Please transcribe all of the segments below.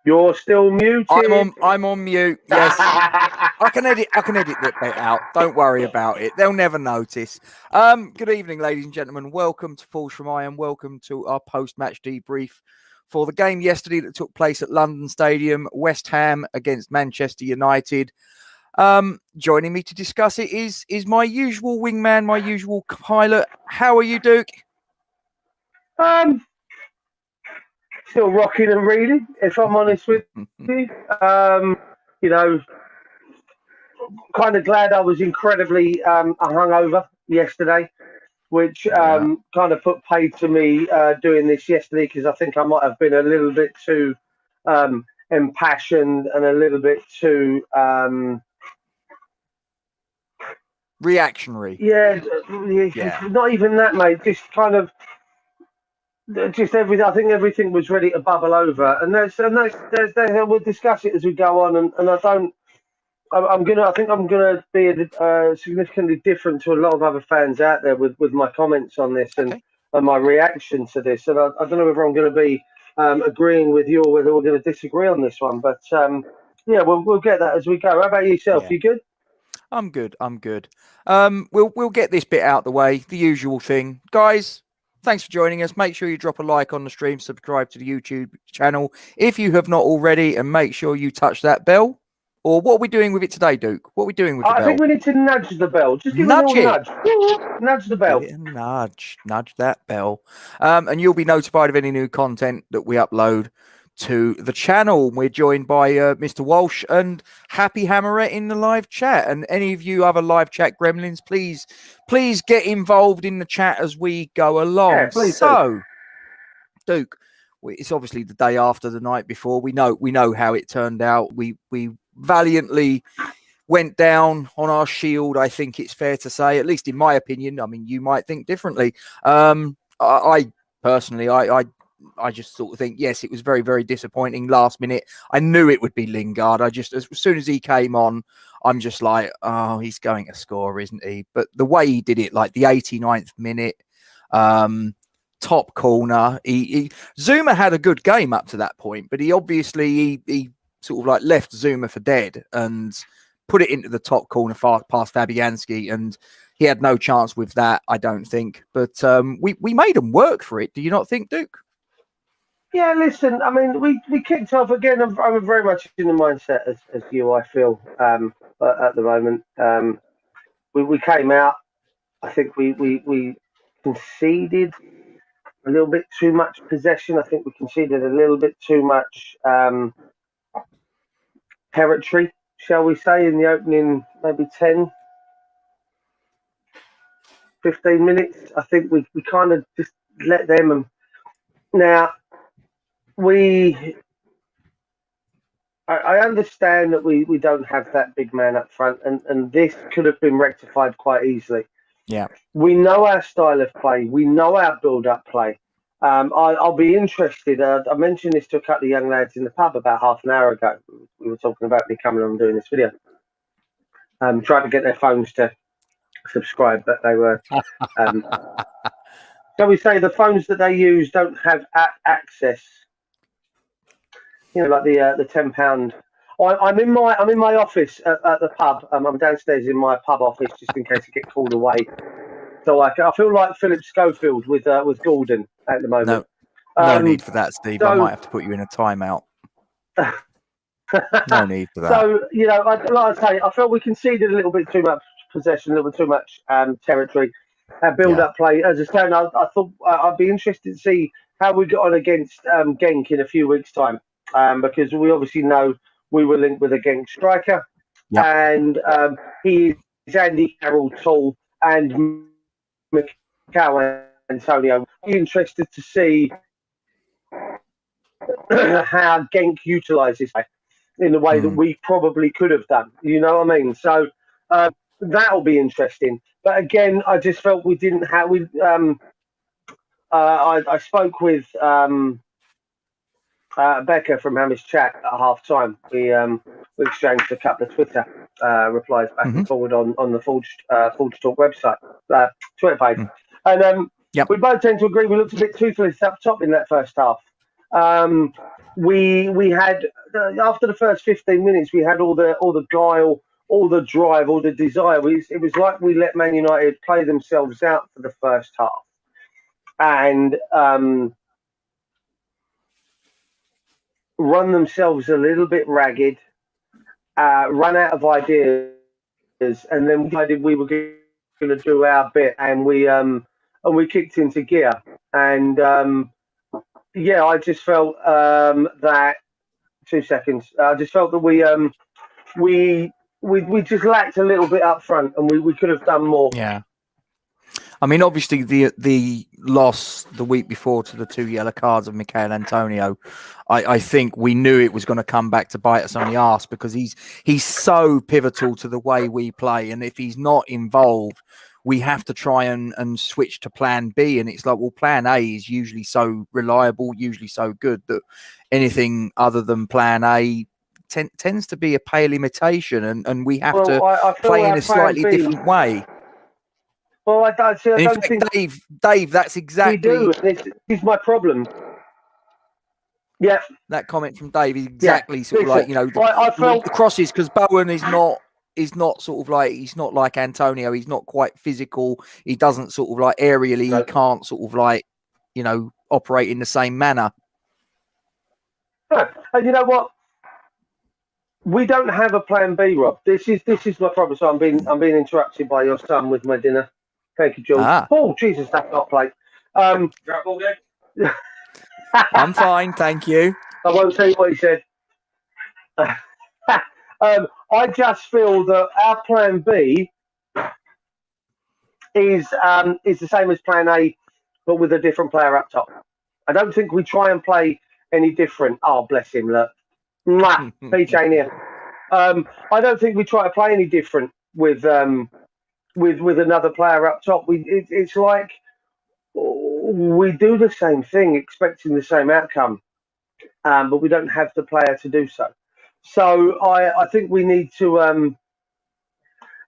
You're still muted. I'm on mute. Yes, I can edit that bit out. Don't worry about it. They'll never notice. Good evening, ladies and gentlemen. Welcome to Falls from Iron. Welcome to our post-match debrief for the game yesterday that took place at London Stadium. West Ham against Manchester United. Joining me to discuss it is my usual wingman, my usual pilot. How are you, Duke? Still rocking and reading, if I'm honest with you. You know, kind of glad I was incredibly hungover yesterday, which kind of put paid to me doing this yesterday, because I think I might have been a little bit too impassioned and a little bit too reactionary. Yeah, not even that, mate. Just kind of. Just everything. I think everything was ready to bubble over, and we'll discuss it as we go on. And I think I'm gonna be significantly different to a lot of other fans out there with my comments on this and my reaction to this. And I don't know whether I'm going to be agreeing with you or whether we're going to disagree on this one. But we'll get that as we go. How about yourself? Yeah. You good? I'm good. We'll get this bit out the way. The usual thing, guys. Thanks for joining us. Make sure you drop a like on the stream, subscribe to the YouTube channel if you have not already, and make sure you touch that bell. Or what are we doing with it today, Duke? What are we doing with the bell? I think we need to nudge the bell. Just give nudge it. Nudge. Nudge the bell. Nudge that bell. And you'll be notified of any new content that we upload to the channel. We're joined by Mr. Walsh and Happy Hammerette in the live chat. And any of you other live chat gremlins, please get involved in the chat as we go along. Yeah, please. So, Duke, it's obviously the day after the night before. We know how it turned out. We valiantly went down on our shield, I think it's fair to say, at least in my opinion. I mean, you might think differently. I personally, I just sort of think, yes, it was very, very disappointing last minute. I knew it would be Lingard. As soon as he came on, I'm just like, oh, he's going to score, isn't he? But the way he did it, like the 89th minute, top corner, Zuma had a good game up to that point, but he obviously he sort of like left Zuma for dead and put it into the top corner past Fabianski, and he had no chance with that, I don't think. But we made him work for it. Do you not think, Duke? Yeah, listen, I mean, we kicked off again. I'm very much in the mindset as you, I feel, at the moment. We came out, I think we conceded a little bit too much possession. I think we conceded a little bit too much territory, shall we say, in the opening maybe 10, 15 minutes. I think we kind of just let them. Now, I understand that we don't have that big man up front, and this could have been rectified quite easily. Yeah. We know our style of play. We know our build-up play. I'll be interested. I mentioned this to a couple of young lads in the pub about half an hour ago. We were talking about me coming on and doing this video. Trying to get their phones to subscribe, but they were... shall we say the phones that they use don't have access... You know, like the £10. I'm in my office at the pub. I'm downstairs in my pub office just in case I get called away. So I feel like Philip Schofield with Gordon at the moment. No need for that, Steve. I might have to put you in a timeout. No need for that. So like I say, I felt we conceded a little bit too much possession, a little bit too much territory. Build-up play. As I said, I thought I'd be interested to see how we got on against Genk in a few weeks' time. Because we obviously know we were linked with a Genk striker, and he is Andy Carroll tall and Macau Antonio. I'm interested to see how Genk utilises it in the way that we probably could have done. You know what I mean? So that'll be interesting. But again, I just felt we didn't have. I spoke with. Becca from Hamish Chat at half time. We exchanged a couple of Twitter replies back and forward on the Forge Talk website, Twitter page. And we both tend to agree we looked a bit toothless up top in that first half. We had after the first 15 minutes, we had all the guile, all the drive, all the desire. It was like we let Man United play themselves out for the first half, and run themselves a little bit ragged, run out of ideas, and then we decided we were going to do our bit, and we kicked into gear, and yeah, I just felt that 2 seconds. I just felt that we just lacked a little bit up front, and we could have done more. Yeah. I mean, obviously, the loss the week before to the 2 yellow cards of Michail Antonio, I think we knew it was going to come back to bite us on the arse, because he's so pivotal to the way we play. And if he's not involved, we have to try and switch to plan B. And it's like, well, plan A is usually so reliable, usually so good, that anything other than plan A tends to be a pale imitation. And we have to play in a slightly different way. Well, I don't think Dave, that's exactly. We do. This is my problem. Yeah, that comment from Dave is exactly sort of like, I felt the crosses, because Bowen is not sort of like, he's not like Antonio. He's not quite physical. He doesn't sort of like aerially. No. He can't sort of like operate in the same manner. No. And you know what? We don't have a plan B, Rob. This is my problem. So I'm being interrupted by your son with my dinner. Thank you, George. Oh, Jesus, that's not plate. I'm fine, thank you. I won't tell you what he said. I just feel that our plan B is the same as plan A, but with a different player up top. I don't think we try and play any different. Oh, bless him, look. Mwah, P-Chain here. I don't think we try to play any different with another player up top. It's like we do the same thing, expecting the same outcome, but we don't have the player to do so. So I think we need to. I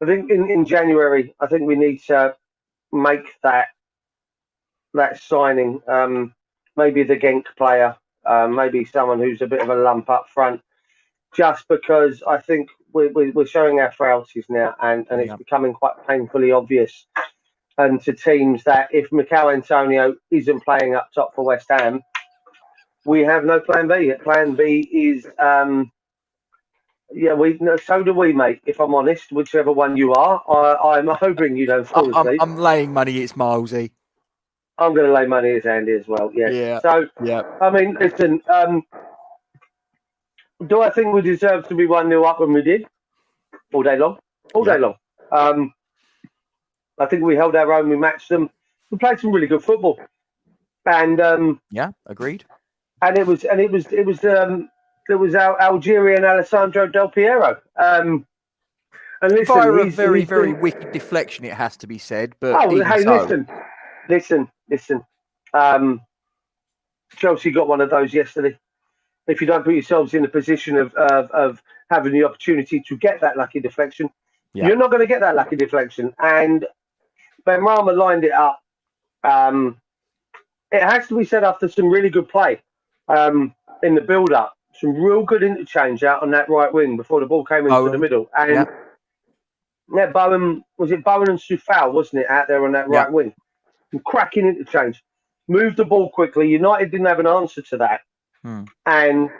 think in January, I think we need to make that signing. Maybe the Genk player, maybe someone who's a bit of a lump up front, just because I think we're showing our frailties now, and it's becoming quite painfully obvious. And to teams that if Michail Antonio isn't playing up top for West Ham, we have no plan B. Plan B is, so do we, mate. If I'm honest, whichever one you are, I'm hoping you don't fall asleep. I'm laying money it's Milesy. I'm going to lay money it's Andy as well. Yes. Yeah. So, I mean, listen. Do I think we deserve to be 1-0 up when we did? All day long. All day long. I think we held our own. We matched them. We played some really good football. And agreed. And it was our Algerian Alessandro Del Piero. And listen, via a very, very wicked deflection, it has to be said. But listen. Chelsea got one of those yesterday. If you don't put yourselves in a position of having the opportunity to get that lucky deflection, you're not going to get that lucky deflection. And Benrahma lined it up. It has to be said after some really good play in the build-up. Some real good interchange out on that right wing before the ball came into the middle. And Bowen and Soufal, wasn't it, out there on that right wing? And cracking interchange. Moved the ball quickly. United didn't have an answer to that. And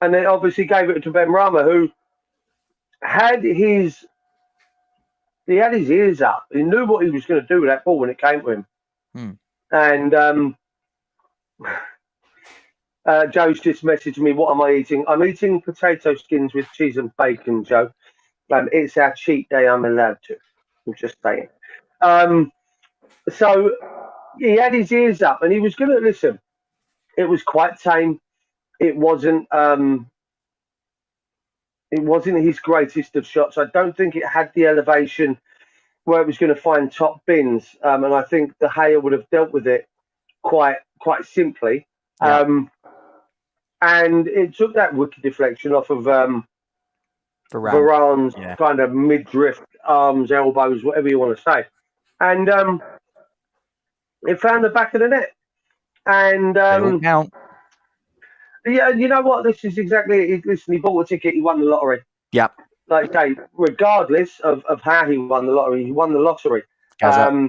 then obviously gave it to Benrahma, who had his ears up. He knew what he was going to do with that ball when it came to him. And Joe's just messaged me, what am I eating? I'm eating potato skins with cheese and bacon, Joe. It's our cheat day, I'm allowed to. I'm just saying. So he had his ears up and he was going to listen. It was quite tame. It wasn't his greatest of shots. I don't think it had the elevation where it was going to find top bins. And I think De Gea would have dealt with it quite simply. And it took that wicked deflection off of Varane's kind of midriff, arms, elbows, whatever you want to say. And it found the back of the net. And They all count. yeah, you know what? This is exactly it. Listen, he bought a ticket, he won the lottery. Yeah. Like I say, regardless of how he won the lottery, he won the lottery. Gaza.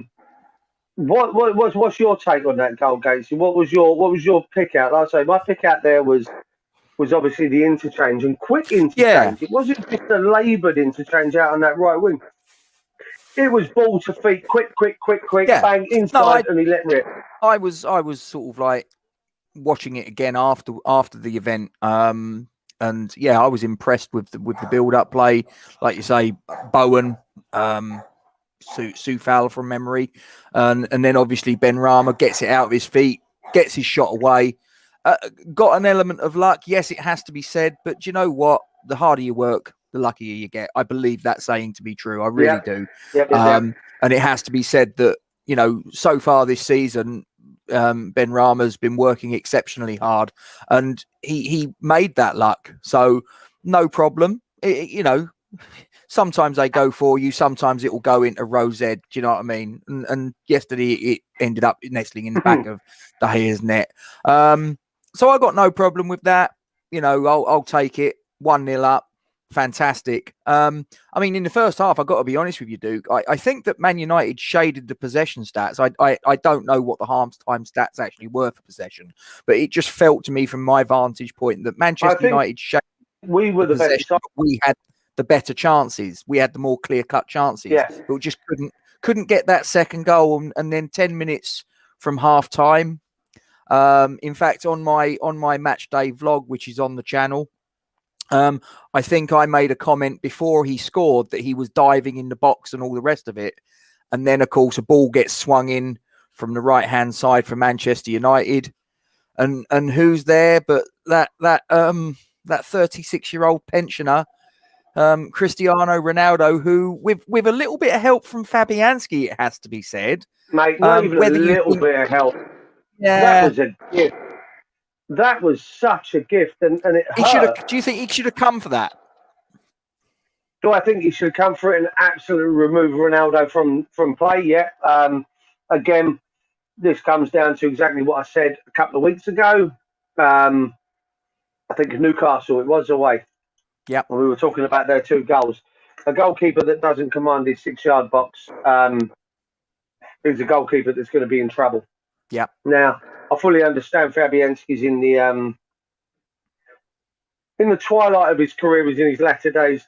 What's your take on that goal, Gates? What was your pick out? Like I say, my pick out there was obviously the interchange, and quick interchange. It wasn't just a laboured interchange out on that right wing. It was ball to feet, quick, bang, inside, and he let rip. I was sort of like watching it again after the event. And yeah, I was impressed with the build-up play. Like you say, Bowen, Soufal from memory. And then obviously Ben Rama gets it out of his feet, gets his shot away. Got an element of luck. Yes, it has to be said. But do you know what? The harder you work, the luckier you get. I believe that saying to be true. I really do. And it has to be said that, you know, so far this season, Ben Rama's been working exceptionally hard, and he made that luck. So no problem. You know, sometimes they go for you. Sometimes it will go into Rose Ed. Do you know what I mean? And yesterday it ended up nestling in the back of De Gea's net. So I got no problem with that. You know, I'll take it. 1-0 up. Fantastic. I mean, in the first half, I've got to be honest with you, Duke. I think that Man United shaded the possession stats. I don't know what the half-time stats actually were for possession, but it just felt to me from my vantage point that Manchester United shaded we were the possession, but we had the better chances. We had the more clear-cut chances, but we just couldn't get that second goal. And then 10 minutes from half-time, in fact, on my match day vlog, which is on the channel, I think I made a comment before he scored that he was diving in the box and all the rest of it. And then, of course, a ball gets swung in from the right-hand side for Manchester United. And who's there but that 36-year-old pensioner, Cristiano Ronaldo, who, with a little bit of help from Fabianski, it has to be said. Mate, not even a little bit of help. Yeah. That was a gift. That was such a gift, and it hurt. Do you think he should have come for that? Do I think he should come for it and absolutely remove Ronaldo from play? Yeah. Again, this comes down to exactly what I said a couple of weeks ago. I think Newcastle, it was away. Yeah. When we were talking about their 2 goals. A goalkeeper that doesn't command his 6-yard box is a goalkeeper that's going to be in trouble. Yeah. Now, I fully understand Fabianski's in the twilight of his career. He's in his latter days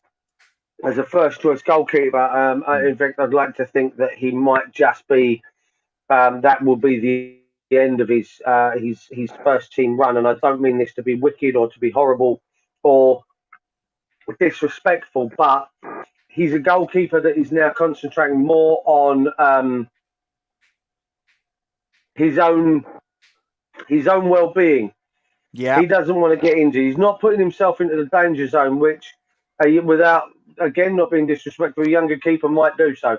as a first-choice goalkeeper. In fact, I'd like to think that he might just be that will be the end of his first-team run. And I don't mean this to be wicked or to be horrible or disrespectful, but he's a goalkeeper that is now concentrating more on his own well-being. Yeah, he doesn't want to get injured. He's not putting himself into the danger zone, which, without again not being disrespectful, a younger keeper might do so.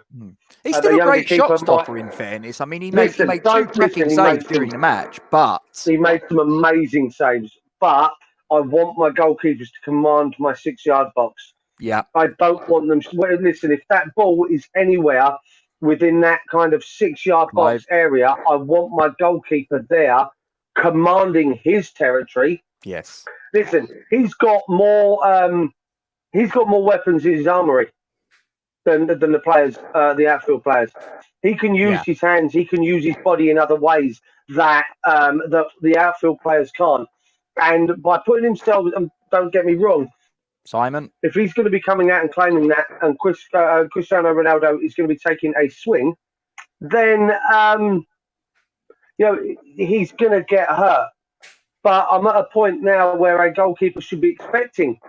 He's still a great shot stopper. In fairness, I mean, he made 2 cracking saves during the match, but he made some amazing saves. But I want my goalkeepers to command my 6-yard box. Yeah, I don't want them. Listen, if that ball is anywhere within that kind of 6-yard box area, I want my goalkeeper there commanding his territory. Yes. Listen, he's got more weapons in his armory than the players, the outfield players. He can use his hands, he can use his body in other ways that the outfield players can't. And by putting himself, don't get me wrong, Simon, if he's going to be coming out and claiming that, and Cristiano Ronaldo is going to be taking a swing, then he's going to get hurt. But I'm at a point now where a goalkeeper should be expecting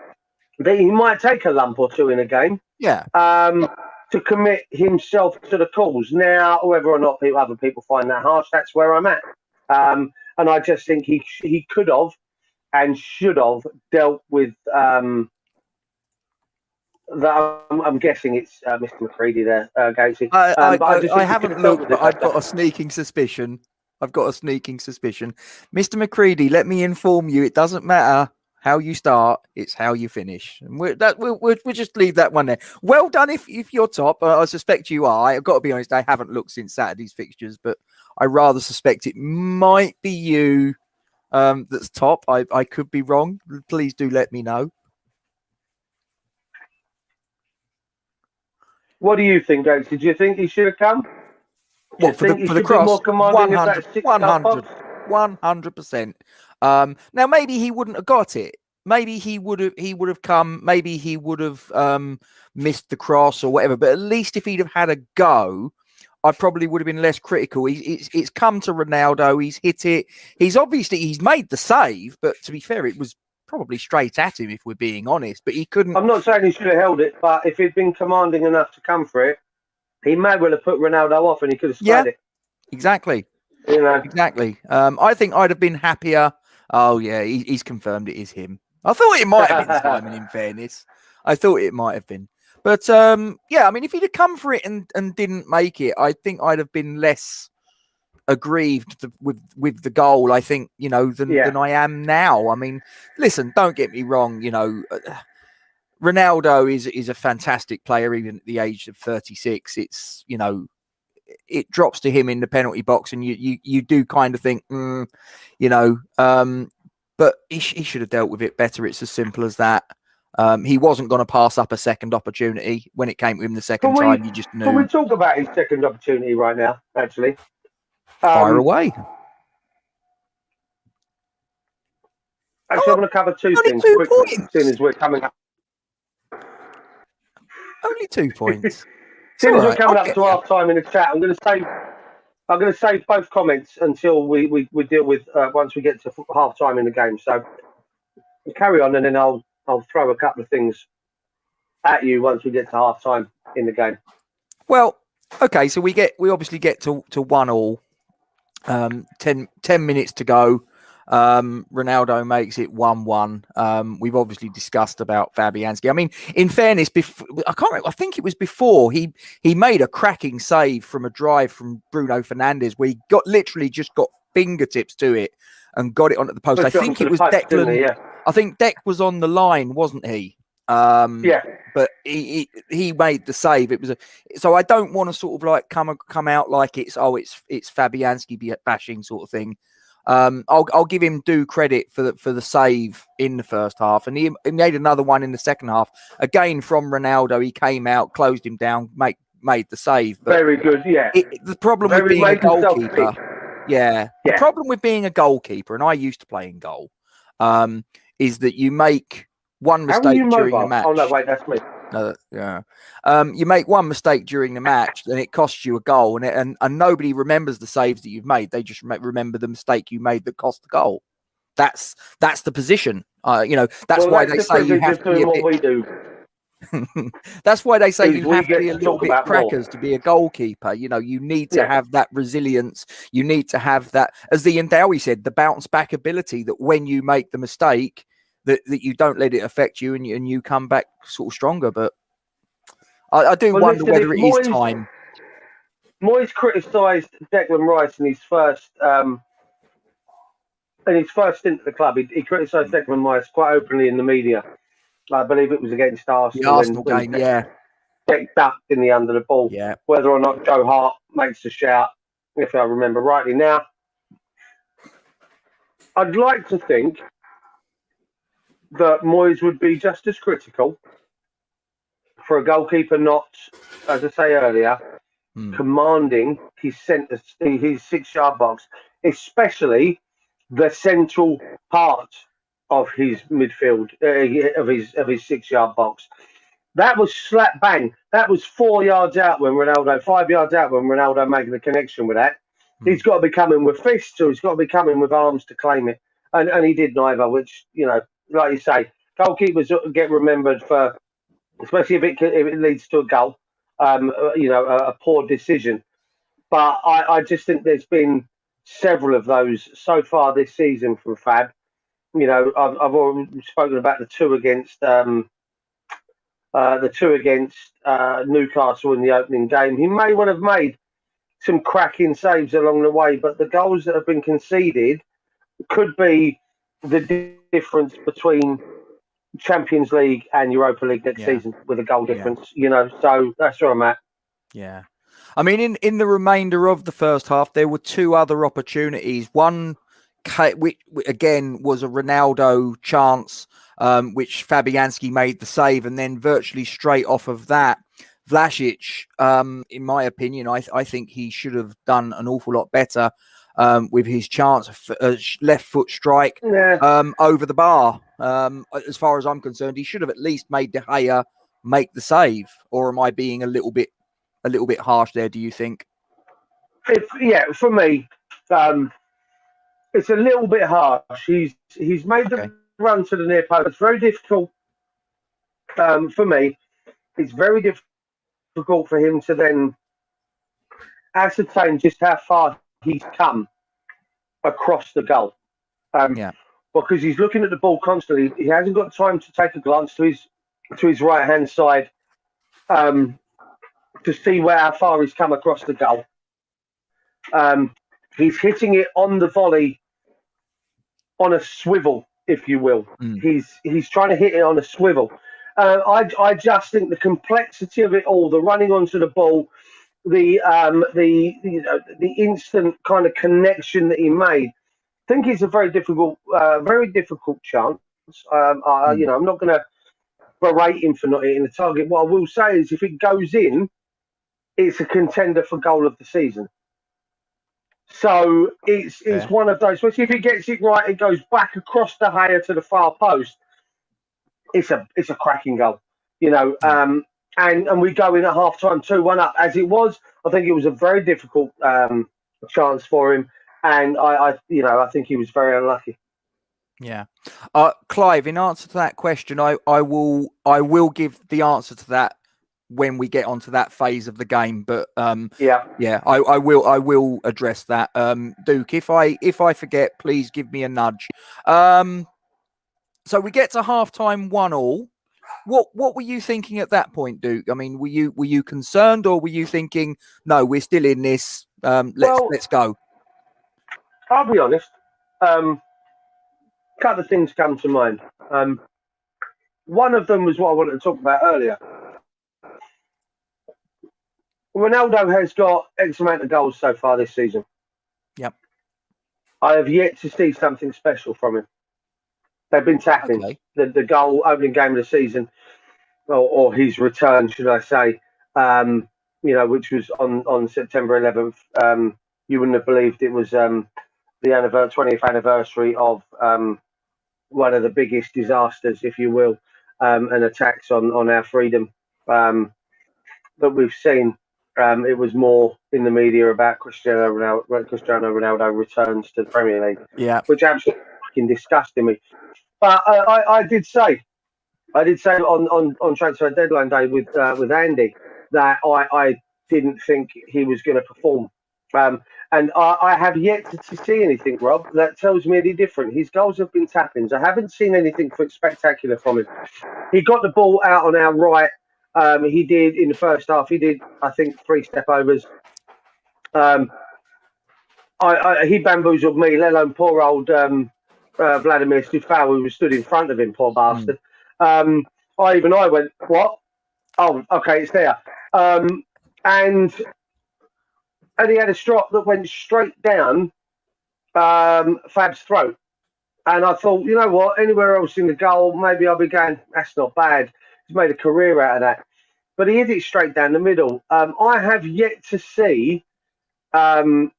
that he might take a lump or 2 in a game. Yeah. To commit himself to the cause. Now, whether or not other people find that harsh, that's where I'm at. And I just think he could have and should have dealt with. I'm guessing it's Mr. McCready there, Gacy. I haven't looked, but I've got a sneaking suspicion. Mr. McCready, let me inform you, it doesn't matter How you start, it's how you finish. And we'll just leave that one there. Well done if you're top. I suspect you are. I've got to be honest, I haven't looked since Saturday's fixtures, but I rather suspect it might be you that's top. I could be wrong. Please do let me know. What do you think, Gates? Did you think he should have come? What, for the cross? More commanding 100%. Now maybe he wouldn't have got it. Maybe he would have come. Maybe he would have missed the cross or whatever. But at least if he'd have had a go, I probably would have been less critical. It's come to Ronaldo. He's hit it. He's made the save. But to be fair, it was probably straight at him, if we're being honest. But he couldn't. I'm not saying he should have held it, but if he'd been commanding enough to come for it, he may well have put Ronaldo off and he could have spread it. Exactly. Exactly. I think I'd have been happier. Oh, yeah, he's confirmed it is him. I thought it might have been Simon, in fairness. I thought it might have been. But, yeah, I mean, if he'd have come for it and didn't make it, I think I'd have been less aggrieved with the goal, I think, than I am now. I mean, listen, don't get me wrong, Ronaldo is a fantastic player, even at the age of 36. It's, it drops to him in the penalty box, and you do kind of think, but he should have dealt with it better. It's as simple as that. He wasn't going to pass up a second opportunity when it came to him the second time. You just knew. Can we talk about his second opportunity right now, actually? Fire away. Actually, I'm going to cover two things quickly, seeing as we're coming up. Only 2 points. Seeing as we're coming up to half time in the chat, I'm going to save both comments until we deal with once we get to half time in the game. So we'll carry on, and then I'll throw a couple of things at you once we get to half time in the game. Well, okay, so we obviously get to 1-1. 10 minutes to go. Ronaldo makes it 1-1. We've obviously discussed about Fabianski. I mean, in fairness, I can't remember, I think it was before he made a cracking save from a drive from Bruno Fernandes where he literally just got fingertips to it and got it onto the post. I think it was Declan. Yeah. I think Dec was on the line, wasn't he? Yeah. But he made the save. It was so I don't want to sort of like come out like it's Fabianski bashing sort of thing. I'll give him due credit for the save in the first half, and he made another one in the second half again from Ronaldo. He came out, closed him down, made the save. But very good, yeah. The problem with being a goalkeeper, the problem with being a goalkeeper, and I used to play in goal, is that you make one mistake during the match. Oh no, wait, that's me. You make one mistake during the match, and it costs you a goal, and nobody remembers the saves that you've made. They just remember the mistake you made that cost the goal. That's the position. That's why they say you have to be a bit. That's why they say you have to be a little bit crackers to be a goalkeeper. You need to have that resilience. You need to have that, as the Indawi said, the bounce back ability that when you make the mistake, that you don't let it affect you and you come back sort of stronger. But I do wonder whether it is time. Moyes criticised Declan Rice in his first stint at the club. He criticised Declan Rice quite openly in the media. I believe it was against Arsenal. The Arsenal game, yeah. Deck ducked in the under the ball. Yeah. Whether or not Joe Hart makes the shout, if I remember rightly. Now, I'd like to think that Moyes would be just as critical for a goalkeeper not, as I say earlier, commanding his 6-yard box, especially the central part of his midfield, of his 6-yard box. That was slap bang. That was 4 yards out when Ronaldo, 5 yards out when Ronaldo making the connection with that. He's got to be coming with fists, or he's got to be coming with arms to claim it. And he did neither, which, like you say, goalkeepers get remembered for, especially if it leads to a goal, a poor decision. But I just think there's been several of those so far this season from Fab. I've already spoken about the two against Newcastle in the opening game. He may well have made some cracking saves along the way, but the goals that have been conceded could be the difference between Champions League and Europa League next Yeah. season with a goal difference. So that's where I'm at. Yeah. I mean, in the remainder of the first half, there were two other opportunities. One, which again was a Ronaldo chance, which Fabianski made the save, and then virtually straight off of that, Vlasic, in my opinion, I think he should have done an awful lot better with his chance of left foot strike over the bar. As far as I'm concerned, he should have at least made De Gea make the save. Or am I being a little bit harsh there, do you think? For me, it's a little bit harsh. He's made the run to the near post. It's very difficult for me. It's very difficult for him to then ascertain just how far he's come across the goal. Because he's looking at the ball constantly. He hasn't got time to take a glance to his right hand side to see how far he's come across the goal. He's hitting it on the volley on a swivel, if you will. He's trying to hit it on a swivel. I just think the complexity of it all, the running onto the ball, the instant kind of connection that he made. I think it's a very difficult chance. I'm not going to berate him for not hitting the target. What I will say is, if it goes in, it's a contender for goal of the season. So it's one of those. Especially if he gets it right, it goes back across the Gea to the far post. It's a cracking goal, and we go in at half time 2-1 up. As it was, I think it was a very difficult chance for him, and I think he was very unlucky. Yeah, Clive. In answer to that question, I will give the answer to that when we get onto that phase of the game. But I will address that. Duke, if I forget, please give me a nudge. So we get to halftime 1-1. What were you thinking at that point, Duke? I mean, were you concerned, or were you thinking, no, we're still in this? Let's go. I'll be honest. A couple of things come to mind. One of them was what I wanted to talk about earlier. Ronaldo has got X amount of goals so far this season. Yep. I have yet to see something special from him. They've been tapping. Okay. The goal opening game of the season, or his return, should I say, which was on September 11th. You wouldn't have believed it was the 20th anniversary of one of the biggest disasters, if you will, and attacks on our freedom that we've seen. It was more in the media about Cristiano Ronaldo returns to the Premier League, which absolutely fucking disgusted me. But I did say on transfer deadline day with Andy that I didn't think he was going to perform. And I have yet to see anything, Rob, that tells me any different. His goals have been tap-ins. I haven't seen anything spectacular from him. He got the ball out on our right. He did in the first half. He did, I think, 3 step overs. He bamboozled me, let alone poor old Vladimir Stufau, who was stood in front of him, poor bastard. I went, what? Oh, okay, it's there. And he had a strop that went straight down Fab's throat. And I thought, you know what, anywhere else in the goal, maybe I'll be going, that's not bad. He's made a career out of that. But he hit it straight down the middle. I have yet to see something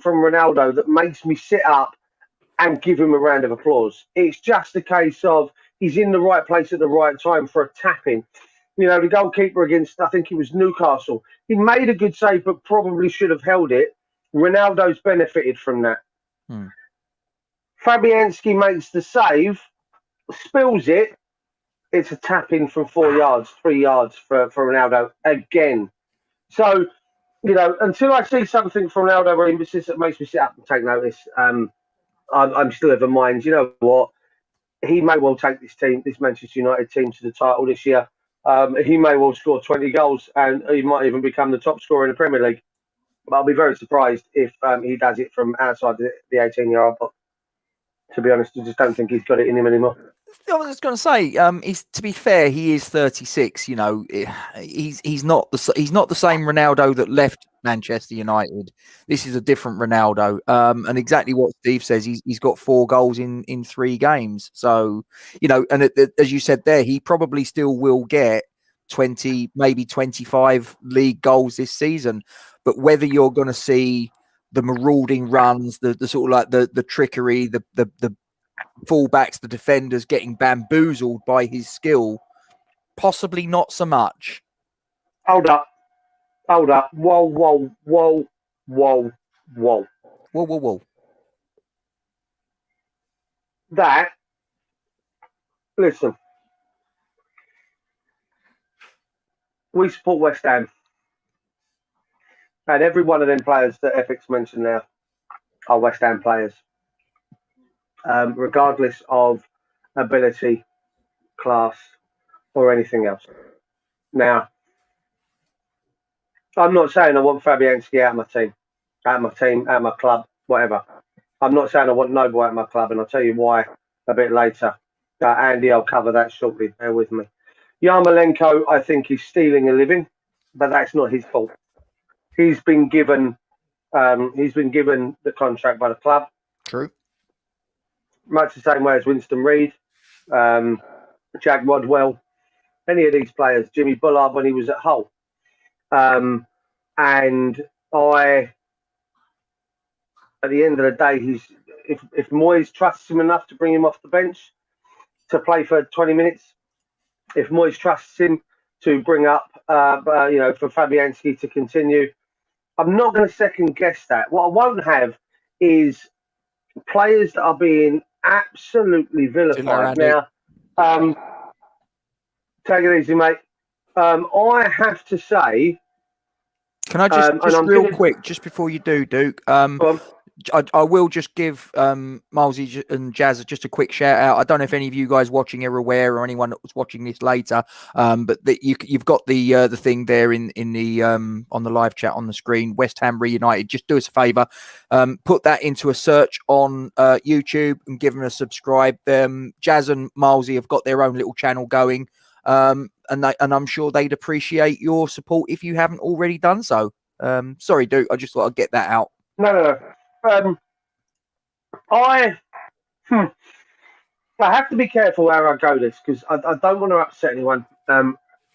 from Ronaldo that makes me sit up and give him a round of applause. It's just a case of he's in the right place at the right time for a tap-in. The goalkeeper against, I think it was Newcastle, he made a good save but probably should have held it. Ronaldo's benefited from that. Fabianski makes the save, spills it. It's a tap-in from 4 yards, 3 yards for Ronaldo again. So, until I see something from Ronaldo that makes me sit up and take notice, I'm still of a mind, you know what, he may well take this Manchester United team to the title this year. He may well score 20 goals and he might even become the top scorer in the Premier League. But I'll be very surprised if he does it from outside the 18-year-old box. To be honest, I just don't think he's got it in him anymore. I was going to say, he's, to be fair, he is 36. You know, he's not the same Ronaldo that left Manchester United. This is a different Ronaldo, and exactly what Steve says. He's got 4 goals in 3 games. So, you know, and as you said there, he probably still will get 20, maybe 25 league goals this season. But whether you're going to see the marauding runs, the sort of like the trickery, the fullbacks, the defenders getting bamboozled by his skill, possibly not so much. Hold up. Whoa. That, listen, we support West Ham. And every one of them players that Epic's mentioned now are West Ham players. Regardless of ability, class, or anything else. Now, I'm not saying I want Fabianski out of my team, out of my club, whatever. I'm not saying I want Noble out of my club, and I'll tell you why a bit later. Andy, I'll cover that shortly. Bear with me. Yarmolenko, I think, is stealing a living, but that's not his fault. He's been given the contract by the club. True. Much the same way as Winston Reid, Jack Rodwell, any of these players, Jimmy Bullard when he was at Hull. And at the end of the day, if Moyes trusts him enough to bring him off the bench to play for 20 minutes, if Moyes trusts him to bring up, for Fabianski to continue, I'm not going to second guess that. What I won't have is players that are being absolutely vilified. Now, take it easy, mate. I have to say, can I just real quick, just before you do, Duke, I will just give Milesy and Jazz just a quick shout out. I don't know if any of you guys watching are aware, or anyone that was watching this later, but you've got the thing there in the on the live chat on the screen. West Ham Reunited. Just do us a favour, put that into a search on YouTube and give them a subscribe. Jazz and Milesy have got their own little channel going, and I'm sure they'd appreciate your support if you haven't already done so. Sorry, Duke, I just thought I'd get that out. No. I have to be careful where I go this, because I don't want to upset anyone.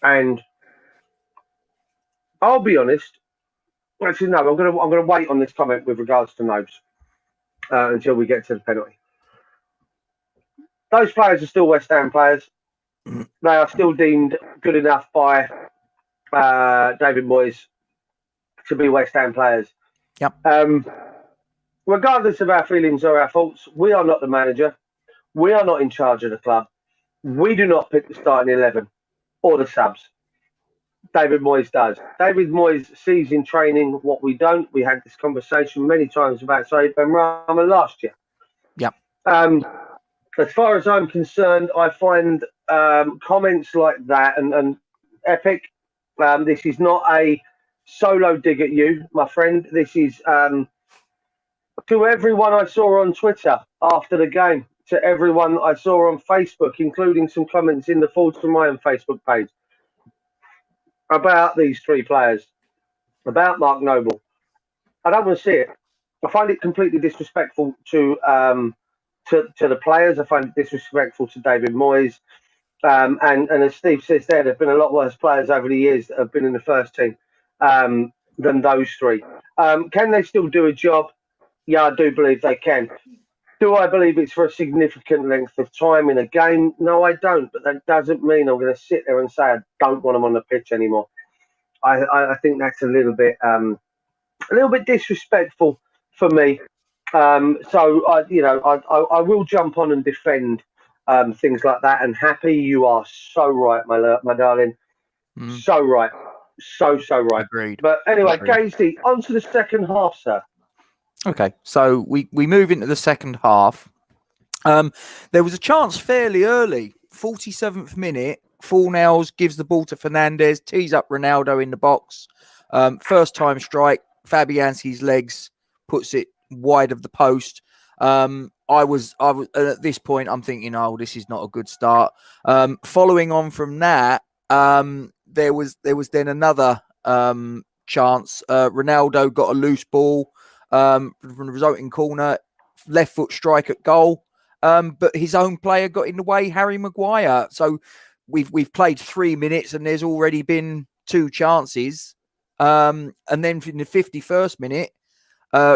And I'll be honest. Actually, no. I'm gonna wait on this comment with regards to Nobes until we get to the penalty. Those players are still West Ham players. They are still deemed good enough by David Moyes to be West Ham players. Yep. Regardless of our feelings or our faults, we are not the manager. We are not in charge of the club. We do not pick the starting 11 or the subs. David Moyes does. David Moyes sees in training what we don't. We had this conversation many times about Saeed Benrahma last year. Yep. As far as I'm concerned, I find comments like that and Epic. This is not a solo dig at you, my friend. This is to everyone I saw on Twitter after the game, to everyone I saw on Facebook, including some comments in the Forwards from my own Facebook page about these 3 players, about Mark Noble. I don't want to see it. I find it completely disrespectful to the players. I find it disrespectful to David Moyes. And as Steve says there have been a lot worse players over the years that have been in the first team than those 3. Can they still do a job? Yeah, I do believe they can. Do I believe it's for a significant length of time in a game? No, I don't. But that doesn't mean I'm going to sit there and say I don't want them on the pitch anymore. I think that's a little bit disrespectful for me. So I will jump on and defend things like that. And Happy, you are so right, my darling. So right. So right. Agreed. But anyway, Casey, on to the second half, sir. Okay, so we move into the second half. There was a chance fairly early, 47th minute. Fornells gives the ball to Fernandes, tees up Ronaldo in the box. First time strike, Fabianski's legs puts it wide of the post. I was at this point, I'm thinking, oh, this is not a good start. Following on from that, there was then another chance. Ronaldo got a loose ball from the resulting corner, left foot strike at goal. But his own player got in the way, Harry Maguire. So we've played 3 minutes and there's already been 2 chances. And then in the 51st minute,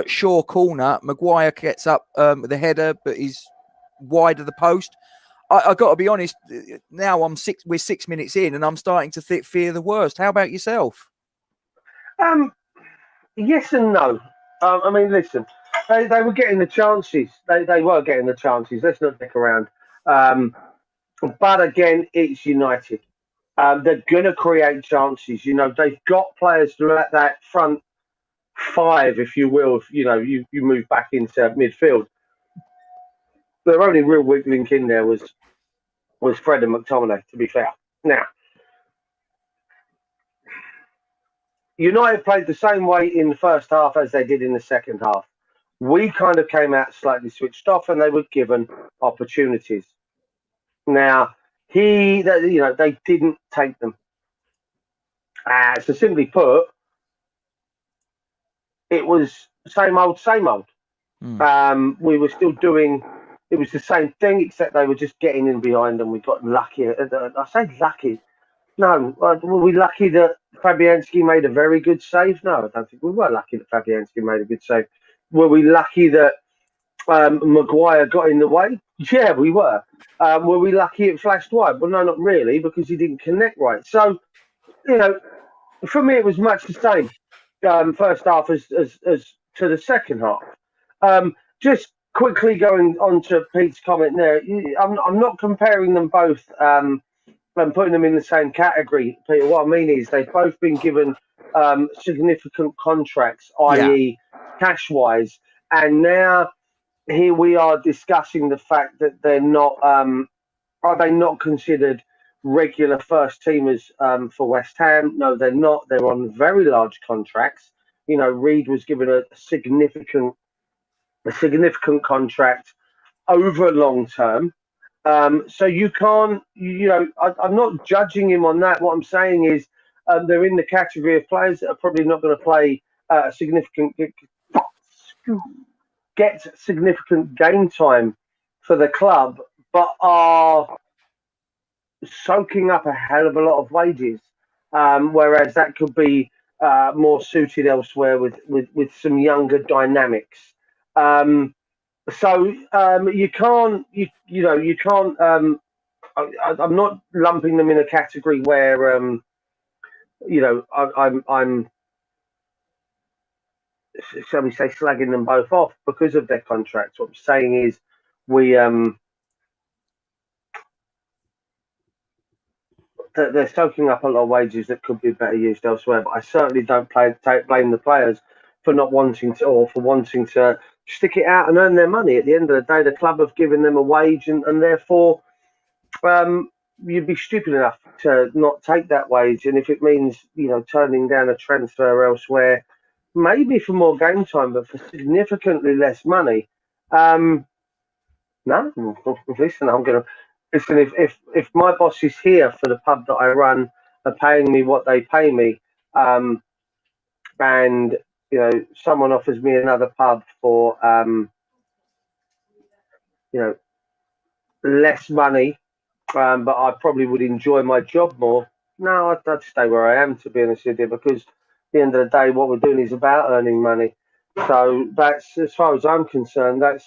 Shaw corner, Maguire gets up with a header, but he's wide of the post. I got to be honest. Now we're 6 minutes in, and I'm starting to fear the worst. How about yourself? Yes and no. I mean, listen, they were getting the chances. They were getting the chances. Let's not dick around. But again, it's United. They're going to create chances. They've got players throughout that front 5, if you will. If, you move back into midfield. Their only real weak link in there was Fred and McTominay, to be fair. Now, United played the same way in the first half as they did in the second half. We kind of came out slightly switched off, and they were given opportunities. Now, they didn't take them. So simply put, it was same old, same old. We were still doing. It was the same thing, except they were just getting in behind, and we got lucky. I say lucky. No, were we lucky that Fabianski made a very good save? No, I don't think we were lucky that Fabianski made a good save. Were we lucky that Maguire got in the way? Yeah, we were. Were we lucky it flashed wide? Well, no, not really, because he didn't connect right. So, for me, it was much the same first half as to the second half. Just quickly going on to Pete's comment there, I'm not comparing them both and putting them in the same category, Peter. What I mean is they've both been given significant contracts, i.e. cash-wise, and now here we are discussing the fact that they're not, are they not considered regular first teamers for West Ham? No, they're not. They're on very large contracts. Reed was given a significant contract over a long term. So you can't, I'm not judging him on that. What I'm saying is they're in the category of players that are probably not going to play get significant game time for the club, but are soaking up a hell of a lot of wages. Whereas that could be more suited elsewhere with some younger dynamics. So you can't. I'm not lumping them in a category where I'm shall we say slagging them both off because of their contracts. What I'm saying is they're soaking up a lot of wages that could be better used elsewhere. But I certainly don't blame the players for not wanting to, or for wanting to stick it out and earn their money. At the end of the day, the club have given them a wage, and therefore you'd be stupid enough to not take that wage. And if it means turning down a transfer elsewhere, maybe for more game time, but for significantly less money, no. Listen, I'm gonna listen. If my bosses here for the pub that I run are paying me what they pay me, and someone offers me another pub for less money, but I probably would enjoy my job more. No, I'd stay where I am, to be honest with you, because at the end of the day, what we're doing is about earning money. So that's, as far as I'm concerned, that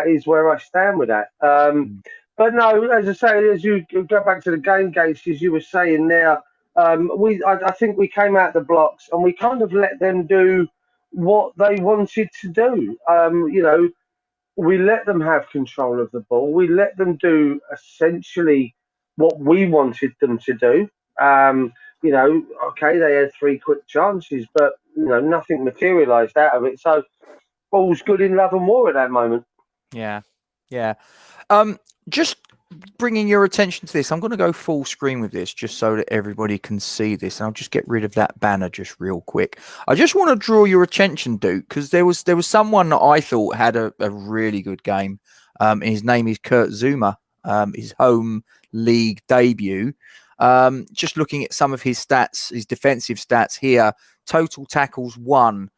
is where I stand with that. But no, as I say, as you go back to the game, Gates, as you were saying there, I think we came out the blocks and we kind of let them do what they wanted to do. We let them have control of the ball. We let them do essentially what we wanted them to do. Okay, they had 3 quick chances, but nothing materialised out of it. So all's good in love and war at that moment. Yeah. Just bringing your attention to this, I'm going to go full screen with this just so that everybody can see this. And I'll just get rid of that banner just real quick. I just want to draw your attention, Duke, because there was someone that I thought had a really good game. His name is Kurt Zuma, his home league debut. Just looking at some of his stats, his defensive stats here: total tackles 1,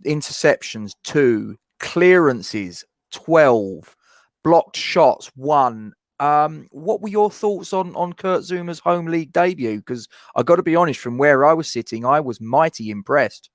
interceptions 2, clearances 12, blocked shots 1. What were your thoughts on Kurt Zuma's home league debut? Because I got to be honest, from where I was sitting, I was mighty impressed.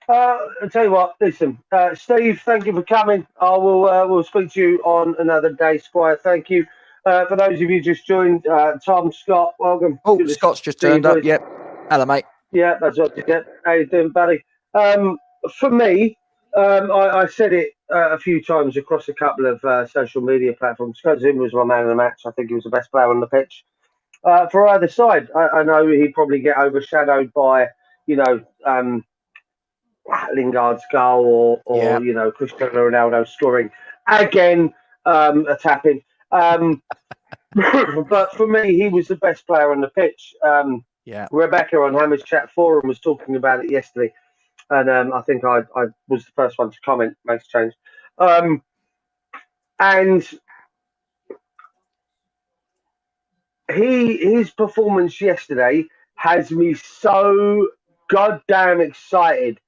I'll tell you what, listen, Steve, thank you for coming. I will speak to you on another day, Squire. Thank you. For those of you just joined, Tom, Scott, welcome. Oh, Scott's just turned up. Yep. Hello, mate. Yeah, that's what you get. How you doing, buddy? For me, I said it a few times across a couple of social media platforms. Kurt Zuma was my man of the match. I think he was the best player on the pitch. For either side, I know he'd probably get overshadowed by, Lingard's goal or Cristiano Ronaldo scoring again, a tapping. But for me, he was the best player on the pitch. Rebecca on Hammers Chat Forum was talking about it yesterday, and I think I was the first one to comment. Makes a change. And his performance yesterday has me so goddamn excited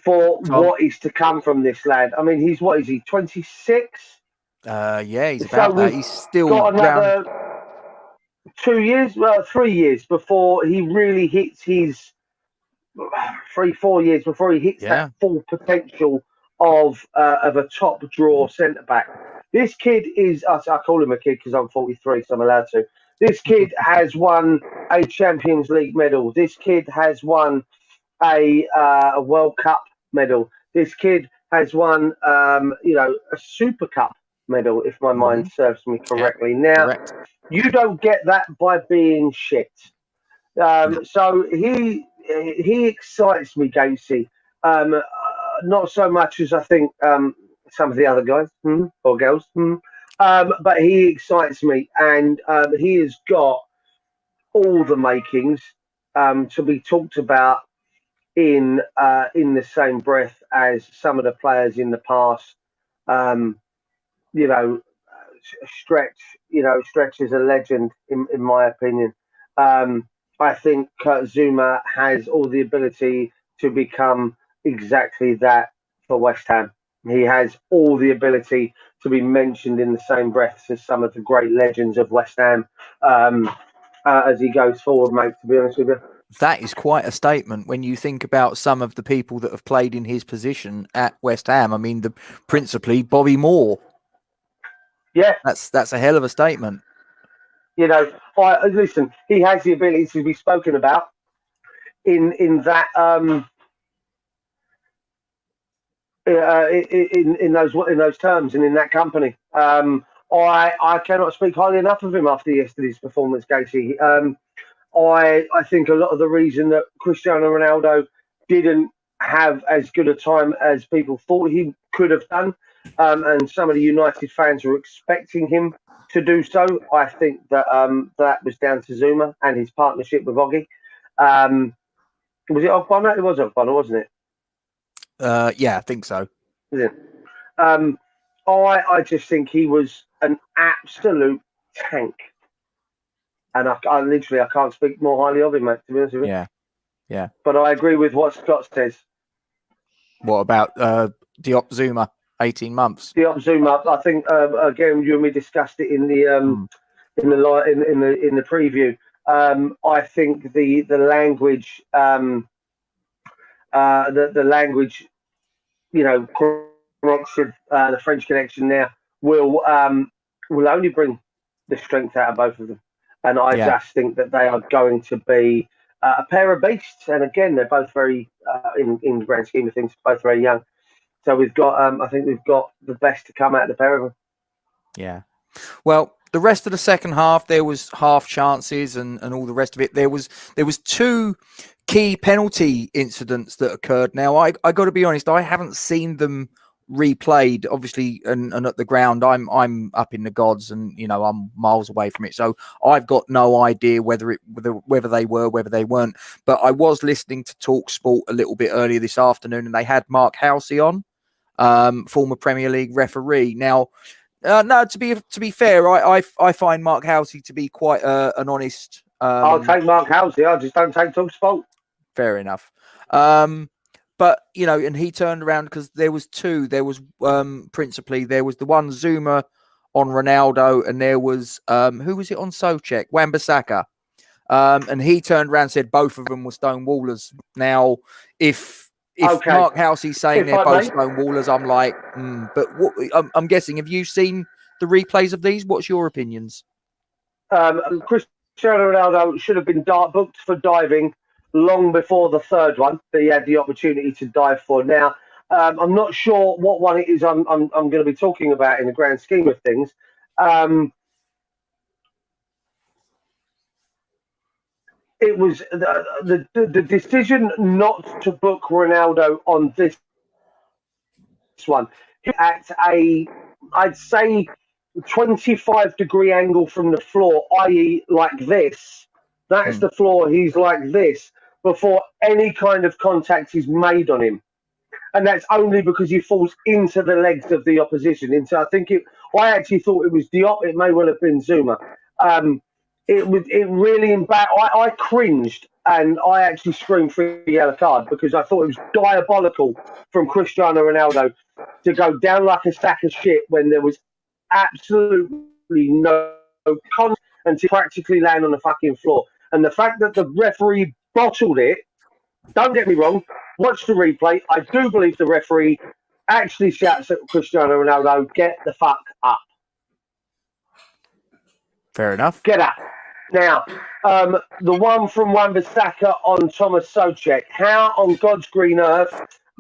for what is to come from this lad. I mean, what is he, 26? Yeah, he's about that. He's still got another 2 years, 3 years before he really hits his 3-4 years before he hits that full potential of a top draw centre back. This kid is, I call him a kid because I'm 43, so I'm allowed to. This kid has won a Champions League medal. This kid has won a World Cup medal. This kid has won, a Super Cup medal, if my mind serves me correctly. Correct. You don't get that by being shit. So he excites me, Gacy. Not so much as I think some of the other guys or girls, but he excites me, and he has got all the makings to be talked about in the same breath as some of the players in the past. Stretch is a legend in my opinion. I think Kurt Zuma has all the ability to become exactly that for West Ham. He has all the ability to be mentioned in the same breath as some of the great legends of West Ham as he goes forward, mate, to be honest with you. That is quite a statement when you think about some of the people that have played in his position at West Ham. I mean, principally Bobby Moore. Yeah. That's a hell of a statement. Listen, he has the ability to be spoken about in that in those terms and in that company. I cannot speak highly enough of him after yesterday's performance, Gacy. I think a lot of the reason that Cristiano Ronaldo didn't have as good a time as people thought he could have done, and some of the United fans were expecting him to do so, I think that that was down to Zuma and his partnership with Oggy. Was it Ogbonna? It was Ogbonna, wasn't it? Yeah, I think so. Yeah. I just think he was an absolute tank. And I can't speak more highly of him, mate, to be honest with you. Yeah. But I agree with what Scott says. What about Diop Zuma, 18 months? Diop Zuma, I think again you and me discussed it in the preview. I think the language the language, connection, the French connection there will only bring the strength out of both of them. And I just think that they are going to be a pair of beasts. And again, they're both very, in the grand scheme of things, both very young. So we've got, I think we've got the best to come out of the pair of them. Yeah. Well, the rest of the second half, there was half chances and all the rest of it. There was two key penalty incidents that occurred. Now, I got to be honest, I haven't seen them replayed, obviously, and at the ground, I'm up in the gods, and I'm miles away from it, so I've got no idea whether they were, whether they weren't. But I was listening to Talk Sport a little bit earlier this afternoon, and they had Mark Housey on, former Premier League referee. Now, no, to be fair, I find Mark Housey to be quite an honest. I'll take Mark Housey. I just don't take Talk Sport. Fair enough. But, and he turned around because there was two. There was principally, there was the one Zuma on Ronaldo, and there was, who was it on Solskjær? Wan-Bissaka. And he turned around and said both of them were stonewallers. Now, if Okay. Mark Housey's saying they're both stonewallers, I'm like, but I'm guessing, have you seen the replays of these? What's your opinions? Cristiano Ronaldo should have been booked for diving long before the third one that he had the opportunity to dive for. Now, I'm not sure what one it is I'm going to be talking about in the grand scheme of things. It was the decision not to book Ronaldo on this one at I'd say 25-degree angle from the floor, i.e. like this. That's the floor. He's like this before any kind of contact is made on him. And that's only because he falls into the legs of the opposition. I actually thought it was Diop. It may well have been Zuma. It really I cringed, and I actually screamed for a yellow card because I thought it was diabolical from Cristiano Ronaldo to go down like a sack of shit when there was absolutely no contact and to practically land on the fucking floor. And the fact that the referee bottled it, don't get me wrong, watch the replay. I do believe the referee actually shouts at Cristiano Ronaldo, get the fuck up. Fair enough. Get up. Now, the one from Wan-Bissaka on Thomas Solskjær, how on God's green earth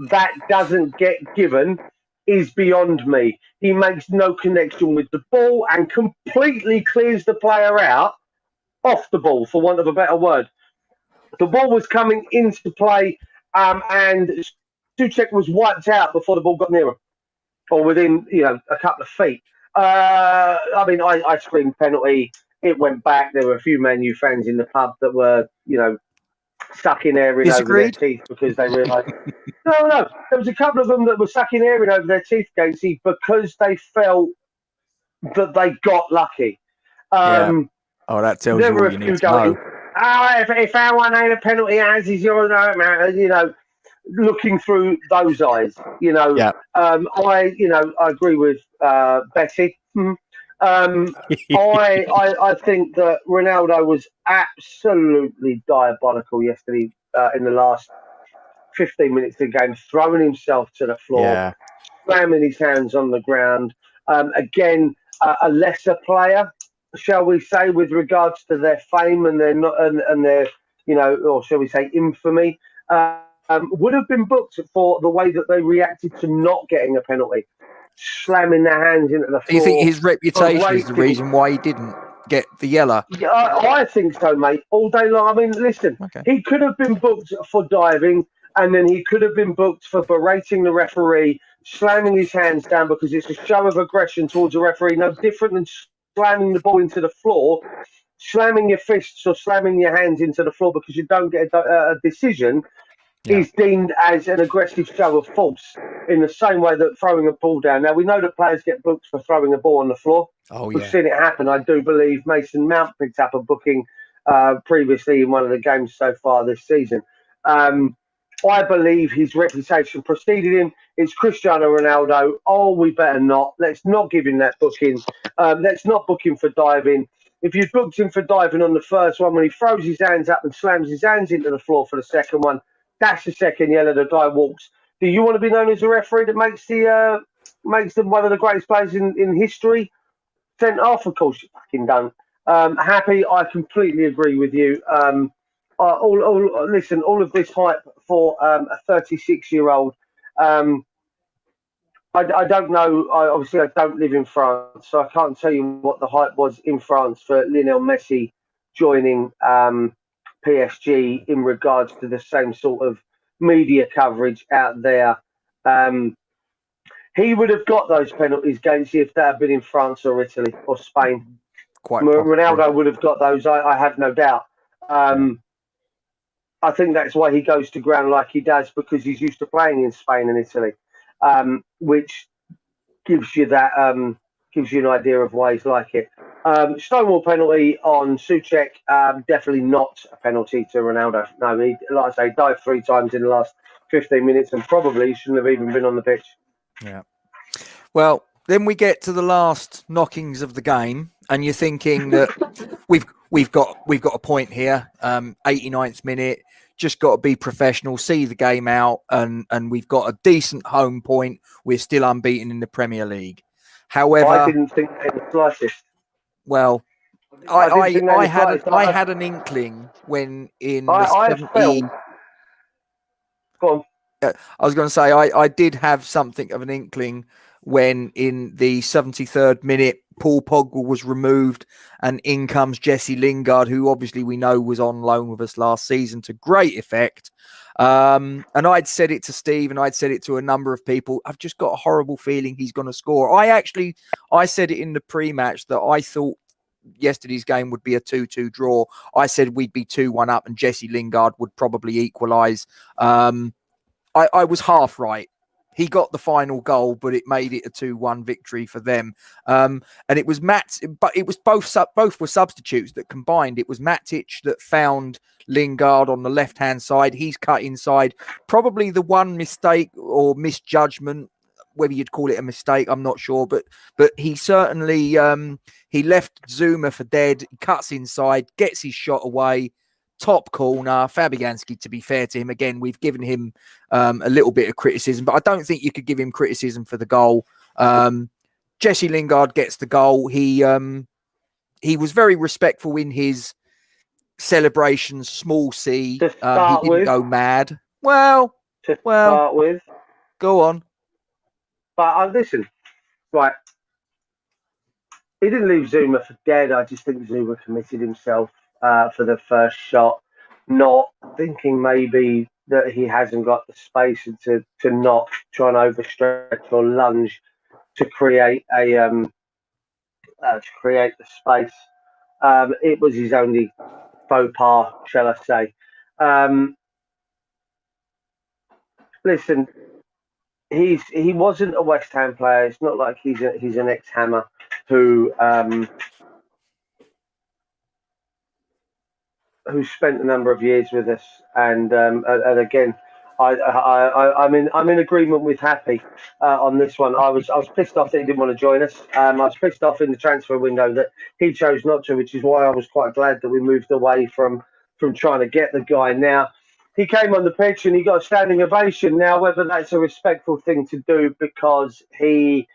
that doesn't get given is beyond me. He makes no connection with the ball and completely clears the player out off the ball, for want of a better word. The ball was coming into play, and Solskjær was wiped out before the ball got near him, or within a couple of feet. I screamed penalty. It went back. There were a few Man U fans in the pub that were, sucking air in over their teeth because they realised. No. There was a couple of them that were sucking air in over their teeth, Casey, because they felt that they got lucky. Oh, that tells you all you need to know. If our one ain't a penalty, as is yours, no matter. Looking through those eyes, I agree with Betty. I think that Ronaldo was absolutely diabolical yesterday in the last 15 minutes of the game, throwing himself to the floor, slamming his hands on the ground. Again, a lesser player, shall we say, with regards to their fame and their or shall we say infamy, would have been booked for the way that they reacted to not getting a penalty, slamming their hands into the floor. Do you think his reputation is the reason why he didn't get the yellow? Yeah, I think so, mate. All day long. I mean, listen, He could have been booked for diving, and then he could have been booked for berating the referee, slamming his hands down because it's a show of aggression towards a referee, no different than slamming the ball into the floor, slamming your fists or slamming your hands into the floor because you don't get a decision. Is deemed as an aggressive show of force in the same way that throwing a ball down. Now, we know that players get booked for throwing a ball on the floor. We've seen it happen. I do believe Mason Mount picked up a booking previously in one of the games so far this season. I believe his reputation preceded him. It's Cristiano Ronaldo. Oh, we better not. Let's not give him that booking. Let's not book him for diving. If you booked him for diving on the first one, when he throws his hands up and slams his hands into the floor for the second one, that's the second yellow. The guy walks. Do you want to be known as a referee that makes them one of the greatest players in history? Sent off, of course you fucking don't. Happy, I completely agree with you. Listen, all of this hype for a 36-year-old. I don't know. Obviously, I don't live in France, so I can't tell you what the hype was in France for Lionel Messi joining PSG in regards to the same sort of media coverage out there. he would have got those penalties, Gainsey, if that had been in France or Italy or Spain. Quite possibly. Ronaldo would have got those, I have no doubt. I think that's why he goes to ground like he does, because he's used to playing in Spain and Italy, which gives you that gives you an idea of why he's like it. Stonewall penalty on Souček, definitely not a penalty to Ronaldo. No, he, like I say, dived 3 times in the last 15 minutes and probably shouldn't have even been on the pitch. Yeah. Well, then we get to the last knockings of the game, and you're thinking that we've got a point here. 89th minute, just got to be professional, see the game out, and we've got a decent home point. We're still unbeaten in the Premier League. However, I didn't think in the slightest. Well, I had an inkling when in the 70. Go on. I was going to say I did have something of an inkling when in the 73rd minute Paul Pogba was removed and in comes Jesse Lingard, who obviously we know was on loan with us last season to great effect. And I'd said it to Steve and I'd said it to a number of people. I've just got a horrible feeling he's going to score. I said it in the pre-match that I thought yesterday's game would be a 2-2 draw. I said we'd be 2-1 up and Jesse Lingard would probably equalise. I was half right. He got the final goal, but it made it a 2-1 victory for them. And it was but it was both were substitutes that combined. It was Matic that found Lingard on the left-hand side. He's cut inside. Probably the one mistake or misjudgment, whether you'd call it a mistake, I'm not sure. But he certainly he left Zuma for dead. He cuts inside, gets his shot away. Top corner. Fabianski, to be fair to him, again, we've given him a little bit of criticism, but I don't think you could give him criticism for the goal. Jesse Lingard gets the goal. He was very respectful in his celebrations, small C. He didn't go mad. Well, start with. Go on. But listen, right. He didn't leave Zuma for dead. I just think Zuma committed himself for the first shot, not thinking maybe that he hasn't got the space to not try and overstretch or lunge to create the space. It was his only faux pas, shall I say. Listen, he wasn't a West Ham player. It's not like he's an ex-Hammer who spent a number of years with us, and again, I'm in agreement with Happy on this one. I was pissed off that he didn't want to join us. I was pissed off in the transfer window that he chose not to, which is why I was quite glad that we moved away from trying to get the guy. Now, he came on the pitch and he got a standing ovation. Now, whether that's a respectful thing to do because he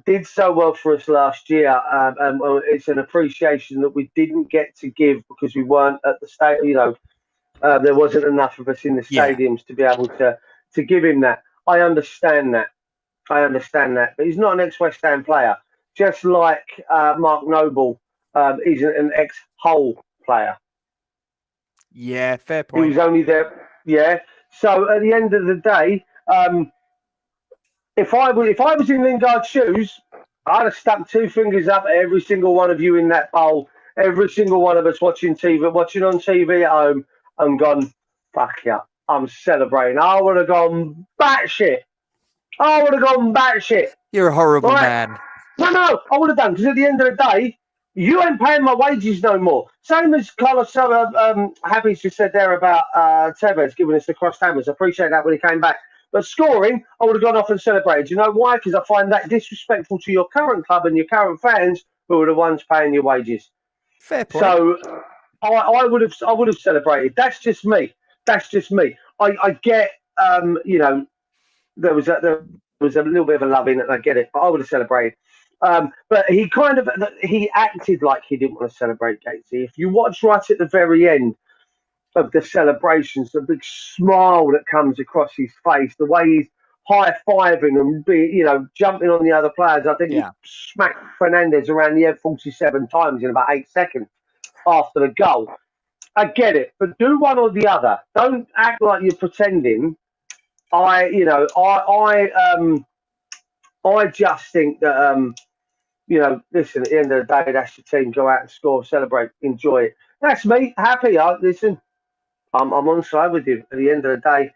did so well for us last year, and it's an appreciation that we didn't get to give because we weren't at the state. There wasn't enough of us in the stadiums to be able to give him that. I understand that, but he's not an ex-West Ham player. Just like Mark Noble is an ex-Hull player. Yeah, fair point. He was only there. Yeah. So at the end of the day, if I was in Lingard's shoes, I'd have stuck 2 fingers up at every single one of you in that bowl, every single one of us watching on TV at home, and gone, fuck yeah, I'm celebrating. I would have gone batshit. You're a horrible man. No, I would have done, because at the end of the day, you ain't paying my wages no more. Same as Carlos Happy's just said there about Tevez giving us the crossed hammers. I appreciate that when he came back. But scoring, I would have gone off and celebrated. You know why? Because I find that disrespectful to your current club and your current fans who are the ones paying your wages. Fair point. So I would have celebrated. That's just me. I get there was a little bit of a love in it. I get it, but I would have celebrated. But he acted like he didn't want to celebrate, Gatesy. If you watch right at the very end of the celebrations, the big smile that comes across his face, the way he's high-fiving and jumping on the other players. I think he smacked Fernandes around the head 47 times in about 8 seconds after the goal. I get it, but do one or the other. Don't act like you're pretending. I just think that listen, at the end of the day, that's your team. Go out and score, celebrate, enjoy it. That's me, happy. Listen, I'm on side with you. At the end of the day,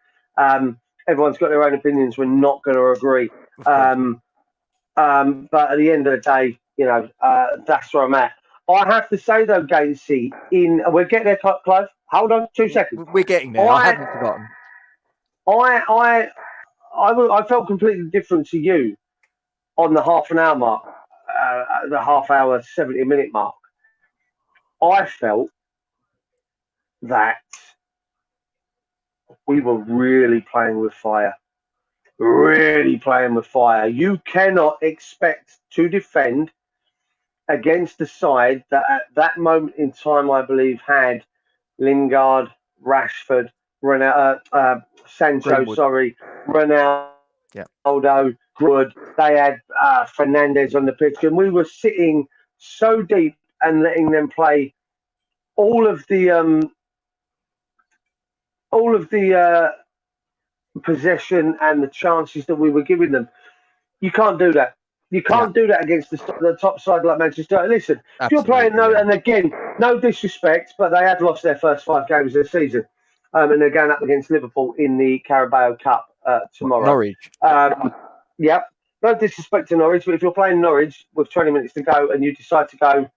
everyone's got their own opinions. We're not going to agree. Of course. But at the end of the day, that's where I'm at. I have to say though, Gatesy, we're getting there, Clive. Hold on, 2 seconds. We're getting there. I hadn't forgotten. I felt completely different to you on the half an hour mark, the half hour, 70-minute mark. I felt that we were really playing with fire. Really playing with fire. You cannot expect to defend against the side that at that moment in time, I believe, had Lingard, Rashford, Sancho, Greenwood. Ronaldo, Greenwood. They had Fernandes on the pitch, and we were sitting so deep and letting them play all of the possession and the chances that we were giving them. You can't do that. You can't do that against the top side like Manchester United. Listen, if you're playing, and again, no disrespect, but they had lost their first 5 games of the season. And they're going up against Liverpool in the Carabao Cup tomorrow. Norwich. Yep. No disrespect to Norwich, but if you're playing Norwich with 20 minutes to go and you decide to go,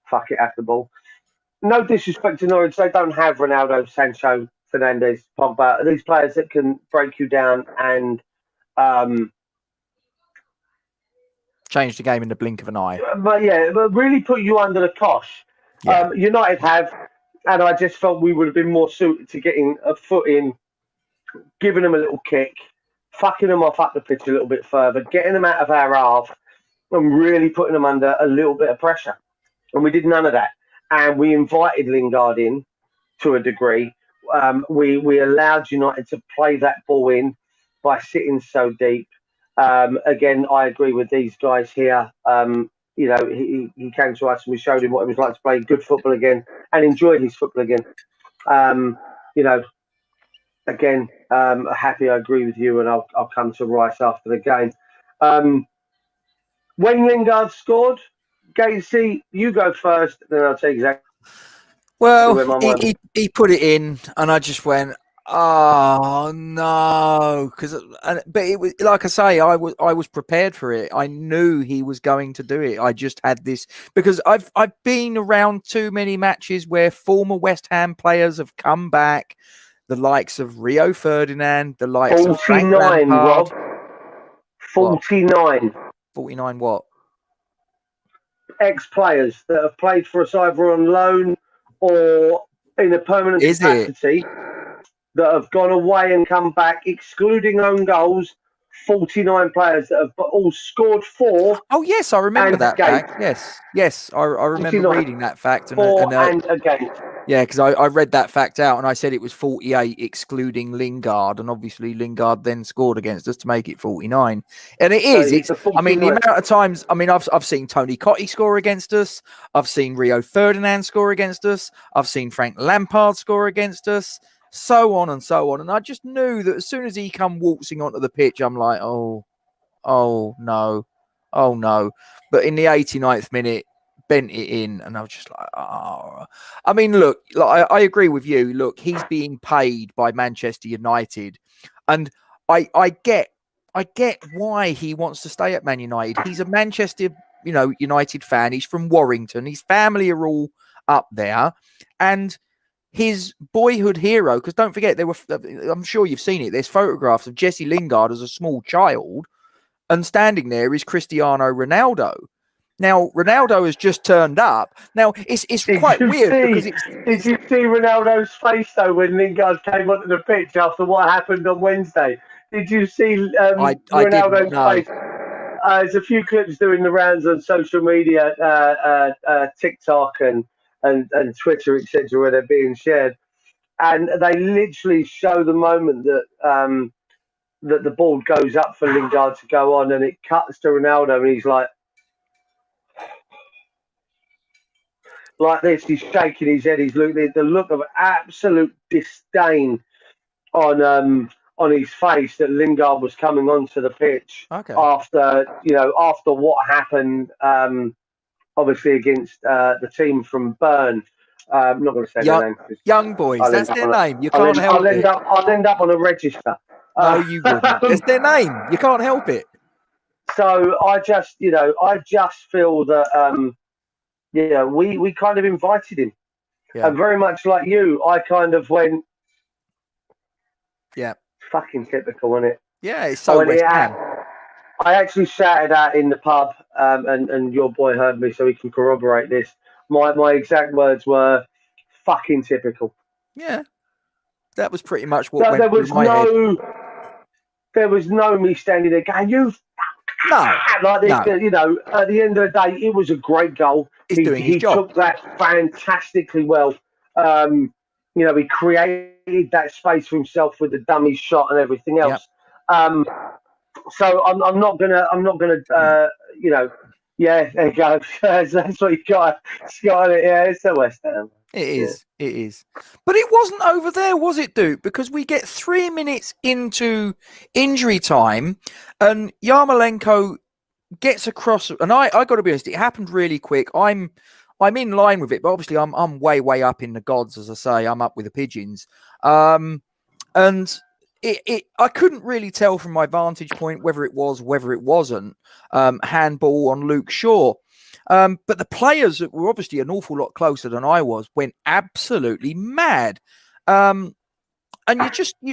fuck it, have the ball. No disrespect to Norwich, they don't have Ronaldo, Sancho, Fernandes, Pogba. These players that can break you down and change the game in the blink of an eye. But really put you under the cosh. Yeah. United have, and I just felt we would have been more suited to getting a foot in, giving them a little kick, fucking them off up the pitch a little bit further, getting them out of our half, and really putting them under a little bit of pressure. And we did none of that. And we invited Lingard in to a degree. We allowed United to play that ball in by sitting so deep. Again, I agree with these guys here. He came to us and we showed him what it was like to play good football again and enjoy his football again. Happy I agree with you, and I'll come to Rice after the game. When Lingard scored, Gatesy, you go first, then I'll tell you exactly. Well, he put it in, and I just went, oh no! But it was like I say, I was prepared for it. I knew he was going to do it. I just had this because I've been around too many matches where former West Ham players have come back, the likes of Rio Ferdinand, the likes of Frank Lampard. Rob. 49. 49 what? Ex-players that have played for us either on loan or in a permanent capacity that have gone away and come back, excluding own goals. 49 players that have all scored 4. Oh yes, I remember that fact. Yes, I remember reading that fact. And against. Yeah, because I read that fact out and I said it was 48 excluding Lingard, and obviously Lingard then scored against us to make it 49. And it is. The amount of times. I've seen Tony Cottee score against us. I've seen Rio Ferdinand score against us. I've seen Frank Lampard score against us. So on and so on. And I just knew that as soon as he come waltzing onto the pitch, I'm like, oh no. But in the 89th minute, bent it in, and I was just like, oh. I mean, look, I agree with you. Look, he's being paid by Manchester United, and I get why he wants to stay at Man United. He's a Manchester, United fan. He's from Warrington. His family are all up there, and his boyhood hero, because don't forget, I'm sure you've seen it, there's photographs of Jesse Lingard as a small child, and standing there is Cristiano Ronaldo. Now, Ronaldo has just turned up. Now, it's quite weird because Did you see Ronaldo's face, though, when Lingard came onto the pitch after what happened on Wednesday? Did you see Ronaldo's face? There's a few clips doing the rounds on social media, TikTok and Twitter, etc., where they're being shared, and they literally show the moment that that the ball goes up for Lingard to go on, and it cuts to Ronaldo, and he's like this. He's shaking his head. He's looking the look of absolute disdain on on his face that Lingard was coming onto the pitch after what happened, obviously against the team from Bern. I'm not going to say their name. Young boys, that's their name. You can't help it. I'll end up on a register. No, you wouldn't. It's their name. You can't help it. So I just feel that we kind of invited him, and very much like you, I kind of went, fucking typical, isn't it? Yeah, it's so West Ham. I actually shouted out in the pub, and your boy heard me, so he can corroborate this. My exact words were, "Fucking typical." Yeah, that was pretty much what went through my head. There was no me standing there going, "You." No, like this, no. At the end of the day, it was a great goal. He took that fantastically well. He created that space for himself with the dummy shot and everything else. Yep. So I'm not gonna. Yeah, there you go. That's what you got. Yeah, it's the West Ham. It is. But it wasn't over there, was it, Duke? Because we get 3 minutes into injury time and Yarmolenko gets across. And I got to be honest, it happened really quick. I'm in line with it, but obviously I'm way up in the gods, as I say. I'm up with the pigeons. And I couldn't really tell from my vantage point whether it was, whether it wasn't handball on Luke Shaw. But the players that were obviously an awful lot closer than I was went absolutely mad. And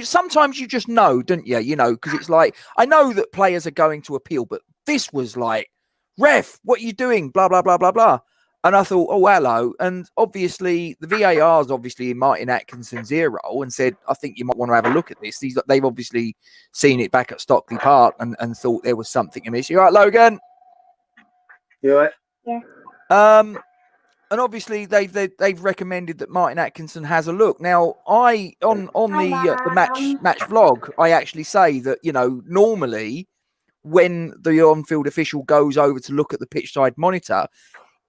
sometimes you just know, don't you? Because it's like, I know that players are going to appeal, but this was like, ref, what are you doing? Blah, blah, blah, blah, blah. And I thought, oh, hello. And obviously, the VAR is obviously in Martin Atkinson's ear roll and said, I think you might want to have a look at this. They've obviously seen it back at Stockley Park and thought there was something amiss. You all right, Logan? You all right? Yeah. And obviously, they've recommended that Martin Atkinson has a look. Now, on the match vlog, I actually say that, normally when the on-field official goes over to look at the pitch side monitor,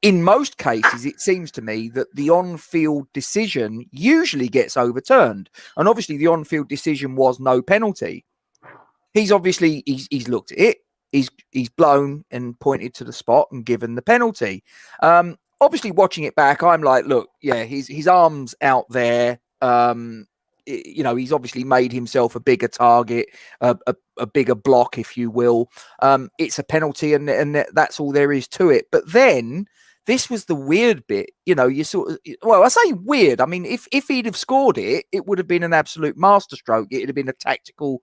in most cases, it seems to me that the on-field decision usually gets overturned. And obviously, the on-field decision was no penalty. He's obviously, he's looked at it. He's blown and pointed to the spot and given the penalty. Obviously, watching it back, I'm like, look, yeah, his arm's out there. He's obviously made himself a bigger target, a bigger block, if you will. It's a penalty, and that's all there is to it. But then this was the weird bit. You sort of, well, I say weird. I mean, if he'd have scored it, it would have been an absolute masterstroke. It would have been a tactical,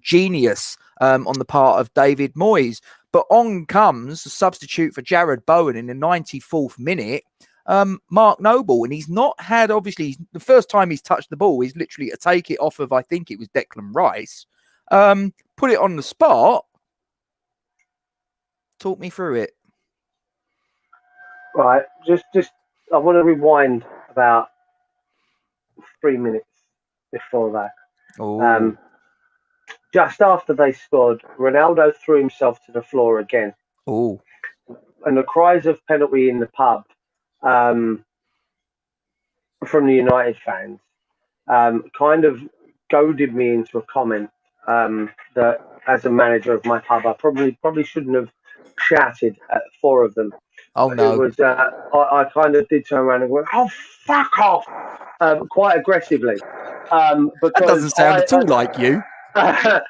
genius on the part of David Moyes. But on comes the substitute for Jared Bowen in the 94th minute, Mark Noble. And he's not had, obviously, the first time he's touched the ball, he's literally to take it off of, I think it was Declan Rice, put it on the spot. Talk me through it. Right, just I want to rewind about 3 minutes before that. Just after they scored, Ronaldo threw himself to the floor again. Oh. And the cries of penalty in the pub from the United fans kind of goaded me into a comment that, as a manager of my pub, I probably shouldn't have shouted at 4 of them. Oh, no. It was, I kind of did turn around and go, oh, fuck off, quite aggressively. That doesn't sound at all like you. At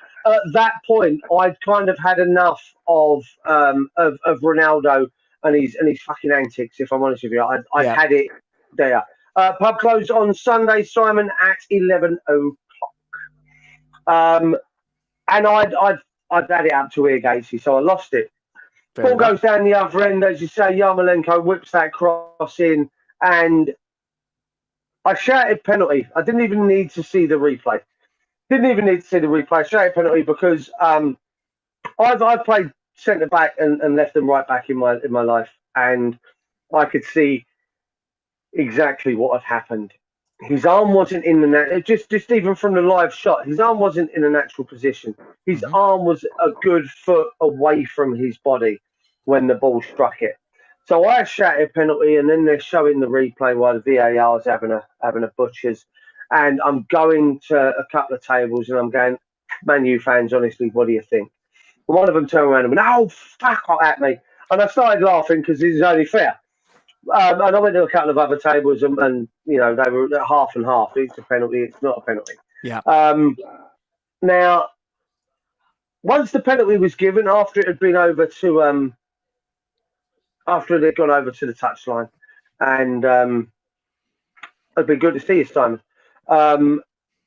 that point, I'd kind of had enough of Ronaldo and his fucking antics. If I'm honest with you, I'd had it there. Pub closed on Sunday, Simon, at 11 o'clock. And I'd had it up to ear Gatesy, so I lost it. Ball goes down the other end, as you say. Yarmolenko whips that cross in, and I shouted penalty. I didn't even need to see the replay. I shouted penalty because I've played centre back and left and right back in my life, and I could see exactly what had happened. His arm wasn't in the just even from the live shot. His arm wasn't in a natural position. His arm was a good foot away from his body when the ball struck it. So I shouted penalty, and then they're showing the replay while the VAR is having a butchers. and I'm going to a couple of tables and I'm going, Man U fans, honestly, what do you think? And one of them turned around and went, oh, fuck off at me. And I started laughing because it's only fair. And I went to a couple of other tables and they were half and half. It's a penalty, it's not a penalty. Yeah. Now, once the penalty was given, after it had been over to after it had gone over to the touchline, and it'd be good to see you, Simon.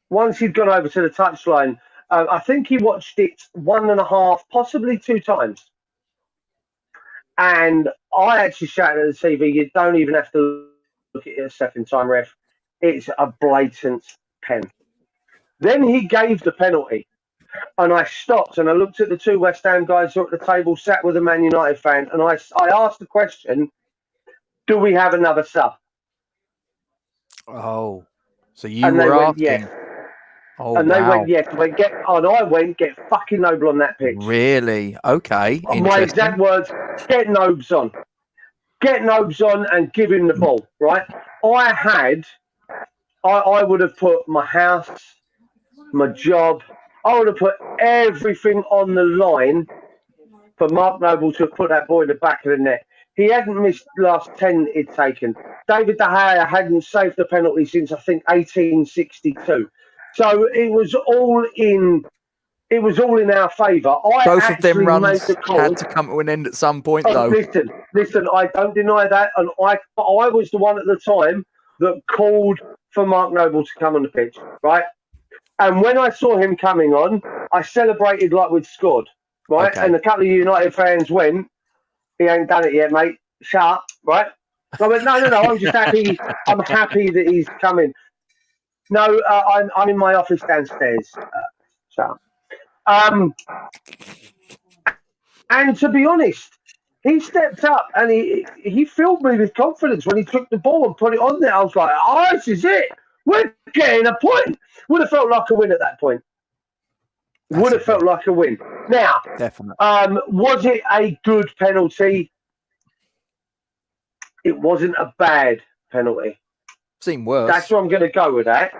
Once he'd gone over to the touchline, I think he watched it 1.5, possibly 2 times. And I actually shouted at the TV, you don't even have to look at it a second time, ref. It's a blatant pen. Then he gave the penalty. And I stopped and I looked at the 2 West Ham guys who were at the table, sat with a Man United fan, and I asked the question, do we have another sub? Oh, so you were asking? Yes. Oh, and wow. They went, yes. I went, get fucking Noble on that pitch. Really? Okay. My exact words, get Nobes on. Get Nobes on and give him the ball, right? I would have put my house, my job, I would have put everything on the line for Mark Noble to have put that ball in the back of the net. He hadn't missed the last 10 he'd taken. David De Gea hadn't saved the penalty since, I think, 1862. So it was all in our favour. Both of them runs had to come to an end at some point, though. Listen, I don't deny that. And I was the one at the time that called for Mark Noble to come on the pitch, right? And when I saw him coming on, I celebrated like we'd scored, right? Okay. And a couple of United fans went, he ain't done it yet, mate. Shut up, right? I went, no, I'm just happy. I'm happy that he's coming. No, I'm in my office downstairs. Shut up. And to be honest, he stepped up and he filled me with confidence when he took the ball and put it on there. I was like, oh, this is it. We're getting a point. Would have felt like a win at that point. Would have felt like a win. Now, definitely. Was it a good penalty? It wasn't a bad penalty. Seemed worse. That's where I'm going to go with that.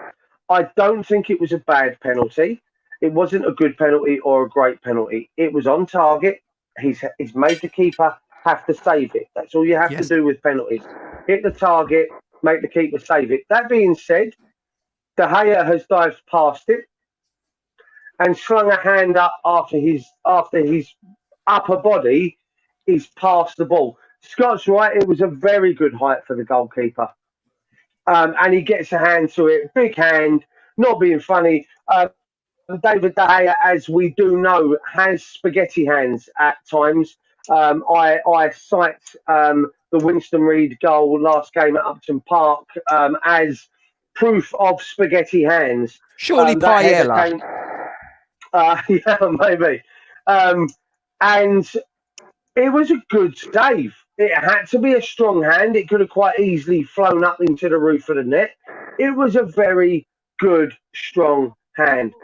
I don't think it was a bad penalty. It wasn't a good penalty or a great penalty. It was on target. He's made the keeper have to save it. That's all you have to do with penalties. Hit the target, make the keeper save it. That being said, De Gea has dived past it and slung a hand up after his upper body is past the ball. Scott's right, it was a very good height for the goalkeeper. And he gets a hand to it, big hand, not being funny. David De Gea, as we do know, has spaghetti hands at times. I cite the Winston Reid goal last game at Upton Park as proof of spaghetti hands. Surely paella. Yeah, maybe. And it was a good save. It had to be a strong hand. It could have quite easily flown up into the roof of the net. It was a very good, strong hand.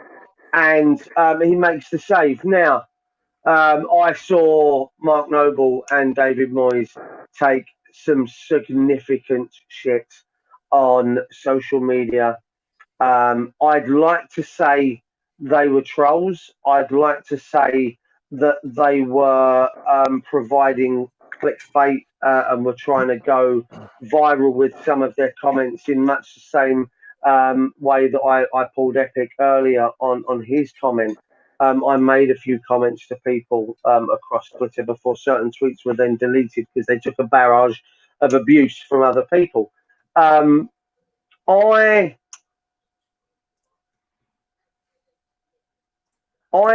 And he makes the save. Now, I saw Mark Noble and David Moyes take some significant shit on social media. I'd like to say they were trolls. I'd like to say that they were providing clickbait and were trying to go viral with some of their comments in much the same way that I pulled Epic earlier on his comment. I made a few comments to people across Twitter before certain tweets were then deleted because they took a barrage of abuse from other people. I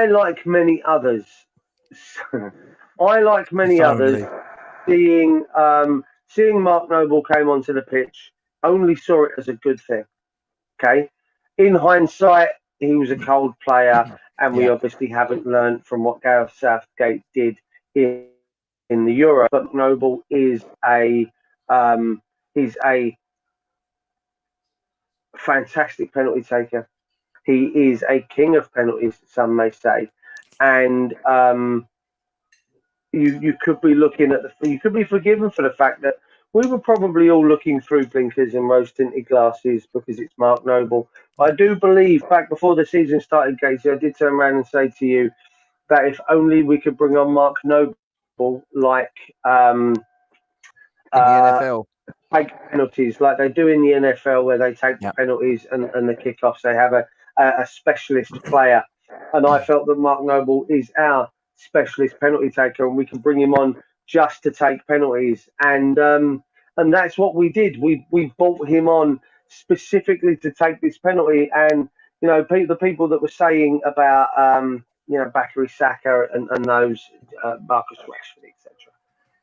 like many others. Seeing Mark Noble came onto the pitch, only saw it as a good thing. Okay, in hindsight, he was a cold player, and we obviously haven't learned from what Gareth Southgate did in the Euro. But Noble is a fantastic penalty taker. He is a king of penalties, some may say, and you could be looking at you could be forgiven for the fact that we were probably all looking through blinkers and rose-tinted glasses because it's Mark Noble. I do believe back before the season started, Casey, I did turn around and say to you that if only we could bring on Mark Noble like in the uh, NFL. take penalties like they do in the NFL, where they take the Yep. penalties and the kickoffs. They have a specialist player, and I felt that Mark Noble is our specialist penalty taker, and we can bring him on just to take penalties. And that's what we did. We brought him on specifically to take this penalty. And the people that were saying about Bakary Saka and those Marcus Rashford, etc.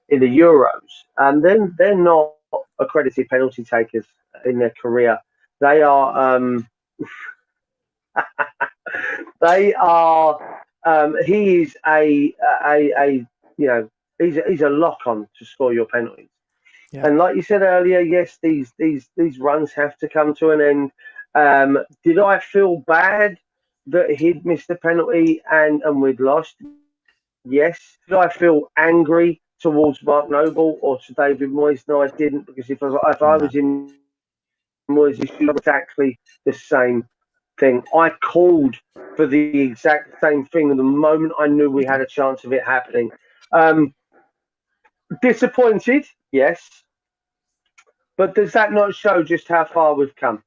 in the Euros, and then they're not accredited penalty takers in their career. They are. They are. He is a he's a lock on to score your penalties. Yeah. And like you said earlier, yes, these runs have to come to an end. Did I feel bad that he'd missed the penalty and we'd lost? Yes. Did I feel angry towards Mark Noble or to David Moyes? No, I didn't, because if I was in Moyes' shoes, exactly the same thing. I called for the exact same thing the moment I knew we had a chance of it happening. Disappointed, yes, but does that not show just how far we've come?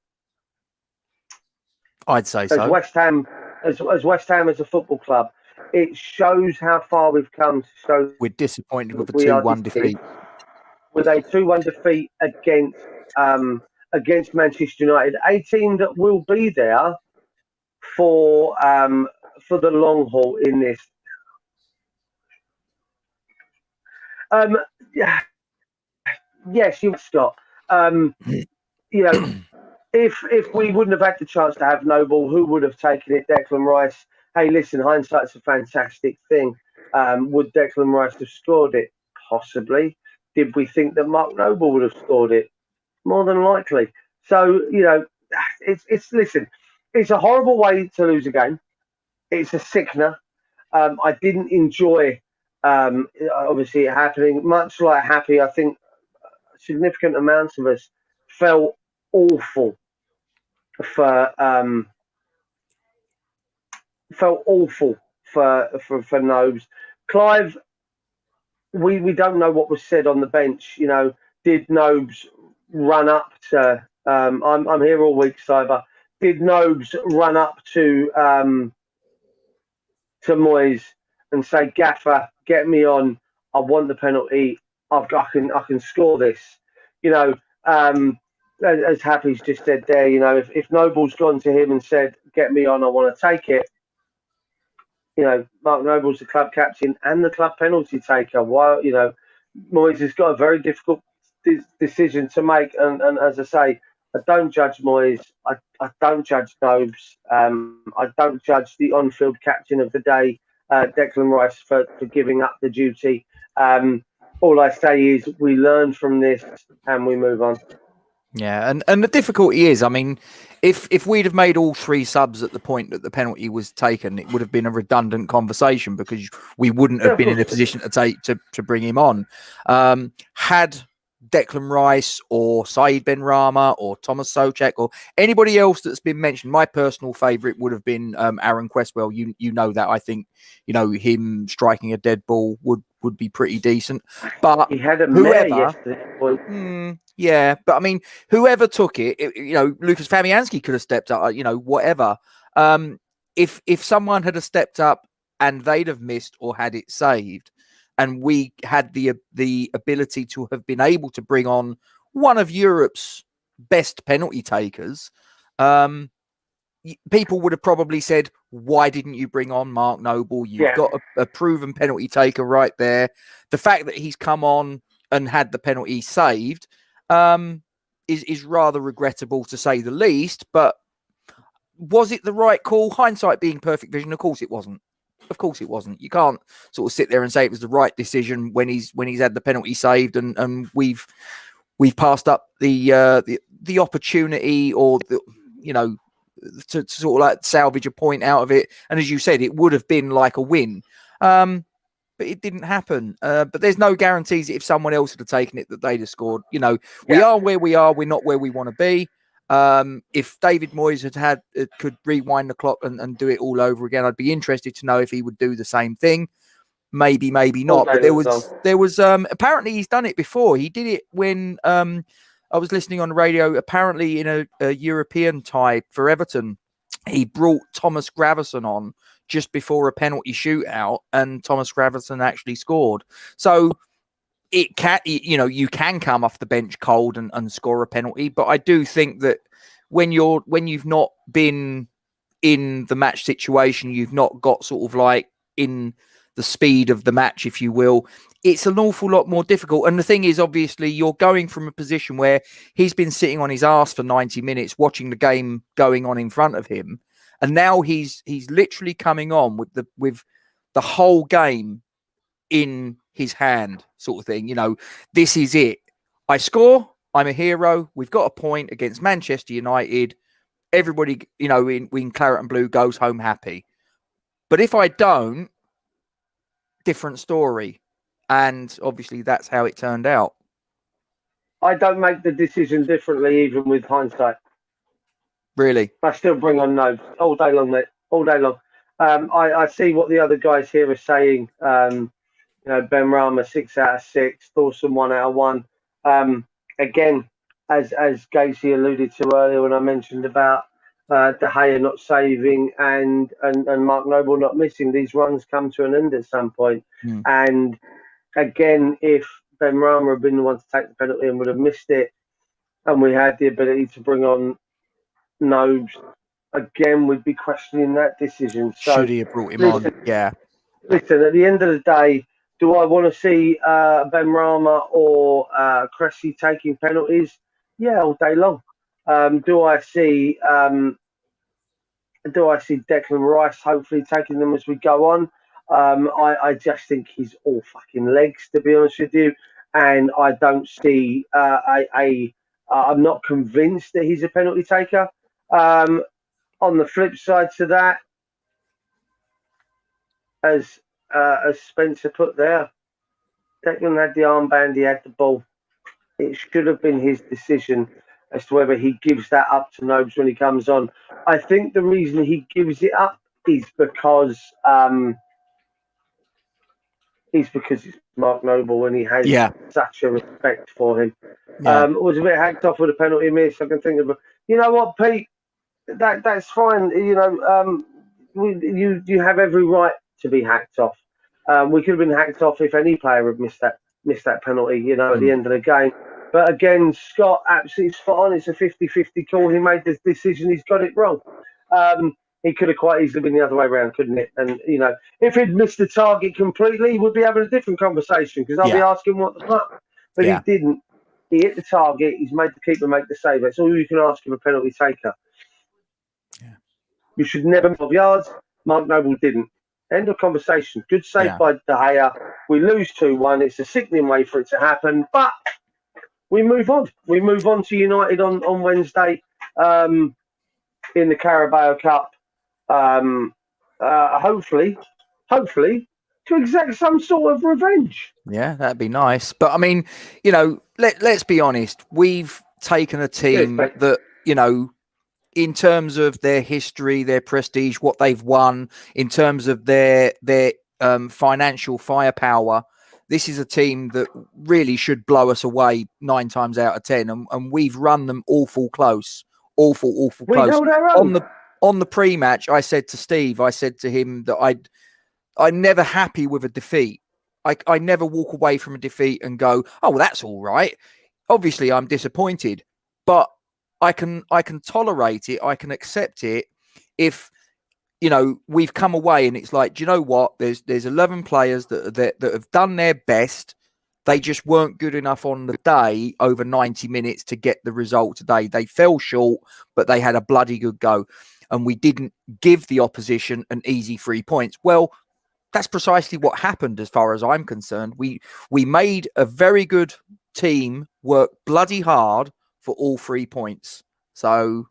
I'd say so. As West Ham as a football club, it shows how far we've come. So we're disappointed with a 2-1 defeat. With a 2-1 defeat against Manchester United, a team that will be there for the long haul in this. Yes, you Scott. If we wouldn't have had the chance to have Noble, who would have taken it? Declan Rice. Hey, listen, hindsight's a fantastic thing. Would Declan Rice have scored it? Possibly. Did we think that Mark Noble would have scored it? More than likely. So, it's a horrible way to lose a game. It's a sickener. I didn't enjoy, obviously, it happening. Much like Happy, I think significant amounts of us felt awful for Nobes. Clive, we don't know what was said on the bench. Did Nobes run up to? I'm here all week, Cyber. Did Nobes run up to Moyes and say, "Gaffer, get me on. I want the penalty. I can score this." As Happy's just said there, if Noble's gone to him and said, "Get me on, I want to take it," Mark Noble's the club captain and the club penalty taker. While Moyes has got a very difficult decision to make, and as I say, I don't judge Moyes. I don't judge Nobes. I don't judge the on-field captain of the day, Declan Rice, for giving up the duty. All I say is we learn from this and we move on. Yeah, and the difficulty is, I mean, if we'd have made all three subs at the point that the penalty was taken, it would have been a redundant conversation because we wouldn't have been in a position to bring him on. Had Declan Rice or Saeed Benrahma or Thomas Souček or anybody else that's been mentioned, my personal favourite would have been Aaron Cresswell. You know that. I think him striking a dead ball would be pretty decent. But he had a mare yesterday. Yeah, but I mean, whoever took it, Lucas Fabianski could have stepped up, whatever. If someone had stepped up and they'd have missed or had it saved, and we had the ability to have been able to bring on one of Europe's best penalty takers, people would have probably said, why didn't you bring on Mark Noble? You've got a proven penalty taker right there. The fact that he's come on and had the penalty saved is rather regrettable, to say the least. But was it the right call? Hindsight being perfect vision, of course it wasn't. Of course it wasn't. You can't sort of sit there and say it was the right decision when he's had the penalty saved and we've passed up the opportunity or to sort of like salvage a point out of it. And as you said, it would have been like a win. but it didn't happen. But there's no guarantees that if someone else had taken it that they'd have scored. You know, we are where we are. We're not where we want to be. If David Moyes could rewind the clock and do it all over again, I'd be interested to know if he would do the same thing. Maybe not. But there was apparently he's done it before. He did it when I was listening on the radio. Apparently in a European tie for Everton, he brought Thomas Gravesen on just before a penalty shootout, and Thomas Gravesen actually scored. So it can, you can come off the bench cold and score a penalty. But I do think that when you've not been in the match situation, you've not got sort of like in the speed of the match, if you will, it's an awful lot more difficult. And the thing is, obviously, you're going from a position where he's been sitting on his arse for 90 minutes watching the game going on in front of him. And now he's literally coming on with the whole game in his hand, sort of thing. You know, this is it. I score. I'm a hero. We've got a point against Manchester United. Everybody, in claret and blue goes home happy. But if I don't, different story. And obviously that's how it turned out. I don't make the decision differently, even with hindsight. Really? I still bring on notes all day long, mate. All day long. I see what the other guys here are saying. Ben Rama 6 out of 6, Dawson 1 out of 1. Again, as Gacy alluded to earlier when I mentioned about De Gea not saving and Mark Noble not missing, these runs come to an end at some point. And again, if Ben Rama had been the one to take the penalty and would have missed it, and we had the ability to bring on Nobes, again, we'd be questioning that decision. So, should he have brought him on? Yeah. Listen, at the end of the day, do I want to see Ben Rama or Cressy taking penalties? Yeah, all day long. Do I see Declan Rice hopefully taking them as we go on? I just think he's all fucking legs, to be honest with you, and I don't see I'm not convinced that he's a penalty taker. On the flip side to that, as Spencer put there, Declan had the armband, he had the ball. It should have been his decision as to whether he gives that up to Nobes when he comes on. I think the reason he gives it up is because it's Mark Noble and he has such a respect for him. Was a bit hacked off with a penalty miss. I can think of, you know what, Pete, that's fine. You have every right to be hacked off. We could have been hacked off if any player had missed that penalty, at the end of the game. But again, Scott, absolutely spot on. It's a 50-50 call. He made this decision. He's got it wrong. He could have quite easily been the other way around, couldn't it? And, if he'd missed the target completely, we'd be having a different conversation because I'll be asking what the fuck. But he didn't. He hit the target. He's made the keeper make the save. That's all you can ask of a penalty taker. Yeah. You should never move yards. Mark Noble didn't. End of conversation. Good save by De Gea. We lose 2-1. It's a sickening way for it to happen. But we move on. We move on to United on Wednesday in the Carabao Cup. Hopefully, to exact some sort of revenge. Yeah, that'd be nice. But I mean, let's be honest. We've taken a team that, in terms of their history, their prestige, what they've won, in terms of their financial firepower, this is a team that really should blow us away 9 times out of 10. And we've run them awful close. Awful close. On the pre-match, I said to Steve, I said to him that I'm never happy with a defeat. I never walk away from a defeat and go, oh, well, that's all right. Obviously, I'm disappointed, but I can tolerate it. I can accept it if, we've come away and it's like, do you know what? There's 11 players that have done their best. They just weren't good enough on the day over 90 minutes to get the result today. They fell short, but they had a bloody good go. And we didn't give the opposition an easy 3 points. Well, that's precisely what happened as far as I'm concerned. We made a very good team work bloody hard for all 3 points. So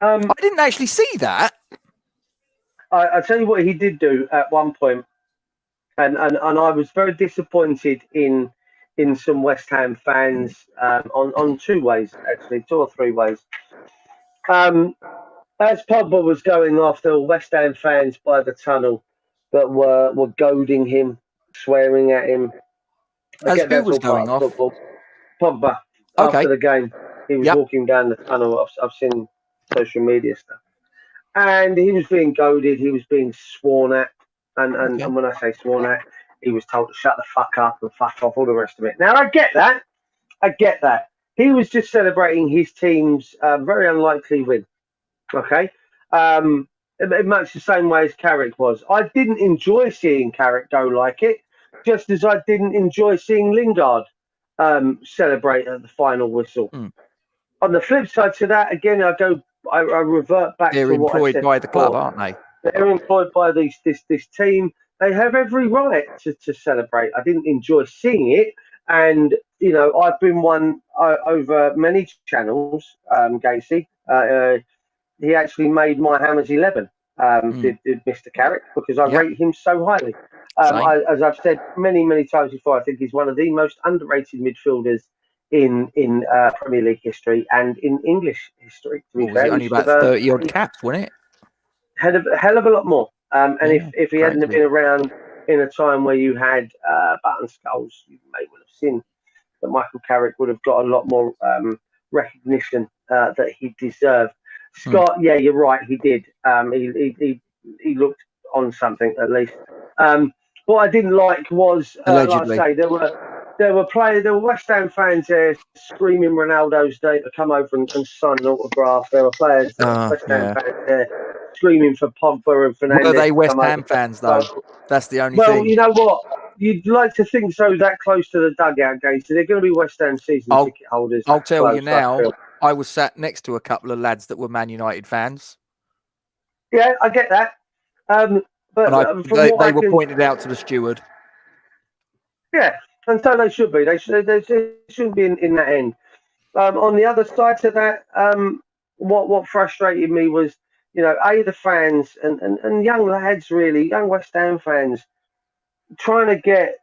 I didn't actually see that. I tell you what he did do at one point. and I was very disappointed in some West Ham fans on two ways, actually, two or three ways. As Pogba was going after West Ham fans by the tunnel that were goading him, swearing at him. As Again, who that's was all part going of off? football. Pogba, Okay. after the game, he was Yep. walking down the tunnel. I've seen social media stuff. And he was being goaded, he was being sworn at. Okay. And when I say sworn at, he was told to shut the fuck up and fuck off, all the rest of it. Now, I get that. He was just celebrating his team's very unlikely win. Okay? In much the same way as Carrick was. I didn't enjoy seeing Carrick go like it, just as I didn't enjoy seeing Lingard celebrate at the final whistle. Mm. On the flip side to that, again, I revert back They're to what I employed said by the club, before. aren't they? They're employed by this team. They have every right to celebrate. I didn't enjoy seeing it, and I've been one over many channels. Gacy, he actually made my Hammers 11. Did Mr. Carrick, because I rate him so highly. As I've said many times before, I think he's one of the most underrated midfielders in Premier League history and in English history. To be fair, was it only about 30 odd caps, wasn't it? Had a hell of a lot more. And if he hadn't been around in a time where you had Button Skulls, you may well have seen that Michael Carrick would have got a lot more recognition that he deserved. Scott, yeah, you're right, he did. He looked on something at least. What I didn't like was, like I say, there were West Ham fans there screaming Ronaldo's day to come over and sign an autograph. There were players, West Ham fans there screaming for Pogba and Fernandes. Were they West Ham fans though? That's the only thing. Well, you know what? You'd like to think so, that close to the dugout, Gates. They're going to be West Ham season ticket holders. I'll tell you now, I was sat next to a couple of lads that were Man United fans. Yeah, I get that. But they were pointed out to the steward. Yeah, and so they should be. They shouldn't be in that end. On the other side to that, what frustrated me was, the fans and young lads, really, young West Ham fans, trying to get,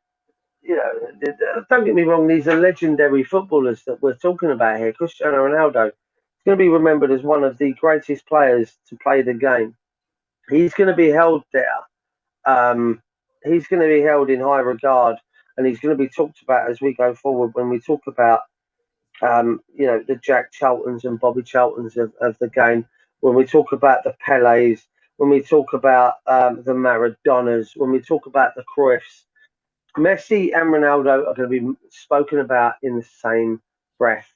don't get me wrong, these are legendary footballers that we're talking about here. Cristiano Ronaldo is going to be remembered as one of the greatest players to play the game. He's going to be held there. He's going to be held in high regard, and he's going to be talked about as we go forward when we talk about, the Jack Charltons and Bobby Charltons of the game, when we talk about the Pelés, when we talk about the Maradonas, when we talk about the Cruyffs. Messi and Ronaldo are going to be spoken about in the same breath.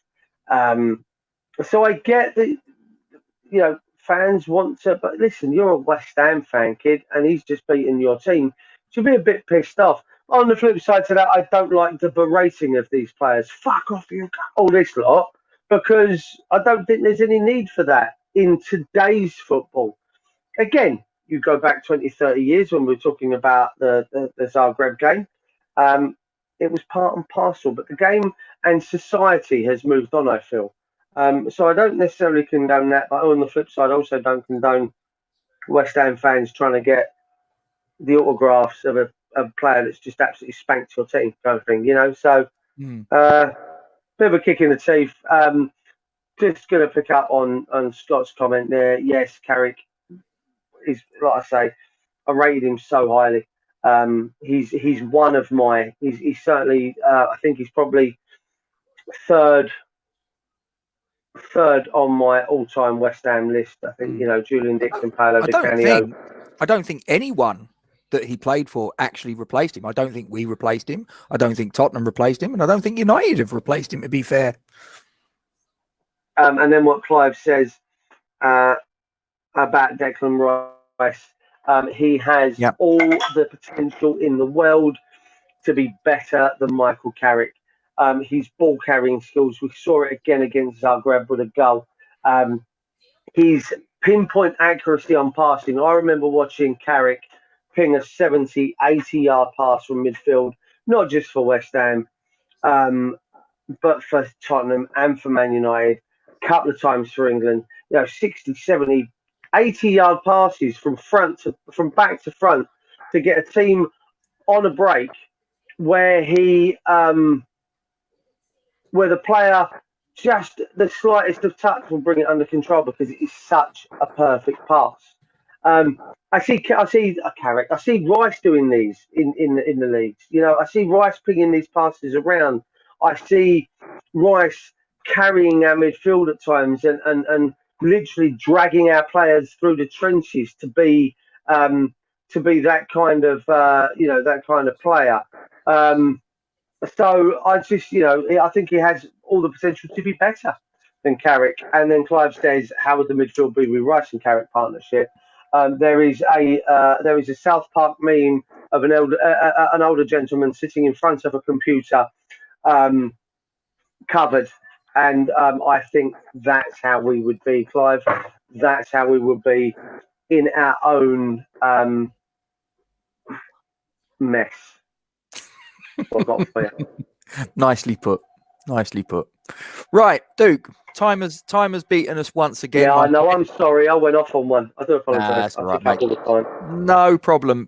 So I get that, fans want to, but listen, you're a West Ham fan, kid, and he's just beaten your team. Should be a bit pissed off. On the flip side to that, I don't like the berating of these players. Fuck off, you all this lot, because I don't think there's any need for that in today's football. Again, you go back 20, 30 years when we were talking about the Zagreb game. It was part and parcel, but the game and society has moved on, I feel. So I don't necessarily condone that, but on the flip side, I also don't condone West Ham fans trying to get the autographs of a player that's just absolutely spanked your team, kind of thing, So, bit of a kick in the teeth. Just going to pick up on Scott's comment there. Yes, Carrick is, like I say, I rated him so highly. He's one of my. He's certainly. I think he's probably third on my all-time West Ham list. I think Julian Dixon, Paolo Di Canio. I don't think anyone that he played for actually replaced him. I don't think we replaced him. I don't think Tottenham replaced him, and I don't think United have replaced him, to be fair. And then what Clive says about Declan Rice, he has all the potential in the world to be better than Michael Carrick. His ball carrying skills, we saw it again against Zagreb with a goal. His pinpoint accuracy on passing. I remember watching Carrick ping a 70, 80-yard pass from midfield, not just for West Ham, but for Tottenham and for Man United, a couple of times for England. 60, 70, 80-yard passes from back to front to get a team on a break where where the player just the slightest of touch will bring it under control because it is such a perfect pass. I see Carrick. I see Rice doing these in the leagues. You know, I see Rice pinging these passes around. I see Rice carrying our midfield at times and literally dragging our players through the trenches to be that kind of that kind of player. So I just I think he has all the potential to be better than Carrick. And then Clive says, how would the midfield be with Rice and Carrick partnership? There is a South Park meme of an older gentleman sitting in front of a computer, covered, and I think that's how we would be, Clive. That's how we would be in our own mess. What I've got for you. Nicely put. Nicely put. Right, Duke. Time has beaten us once again. Yeah, I know. I'm sorry. I went off on one. I do apologise. That's all right, mate. All the time. No problem.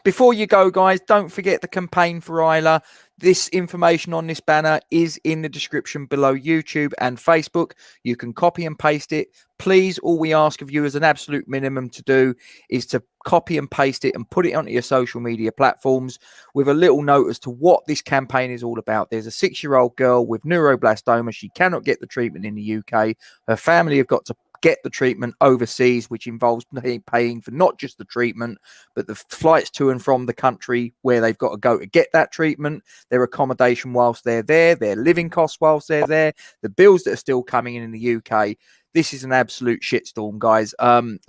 Before you go, guys, don't forget the campaign for Isla. This information on this banner is in the description below YouTube and Facebook. You can copy and paste it. Please, all we ask of you as an absolute minimum to do is to copy and paste it and put it onto your social media platforms with a little note as to what this campaign is all about. There's a 6-year-old girl with neuroblastoma. She cannot get the treatment in the UK. Her family have got to get the treatment overseas, which involves paying for not just the treatment, but the flights to and from the country where they've got to go to get that treatment, their accommodation whilst they're there, their living costs whilst they're there, the bills that are still coming in the UK. This is an absolute shitstorm, guys.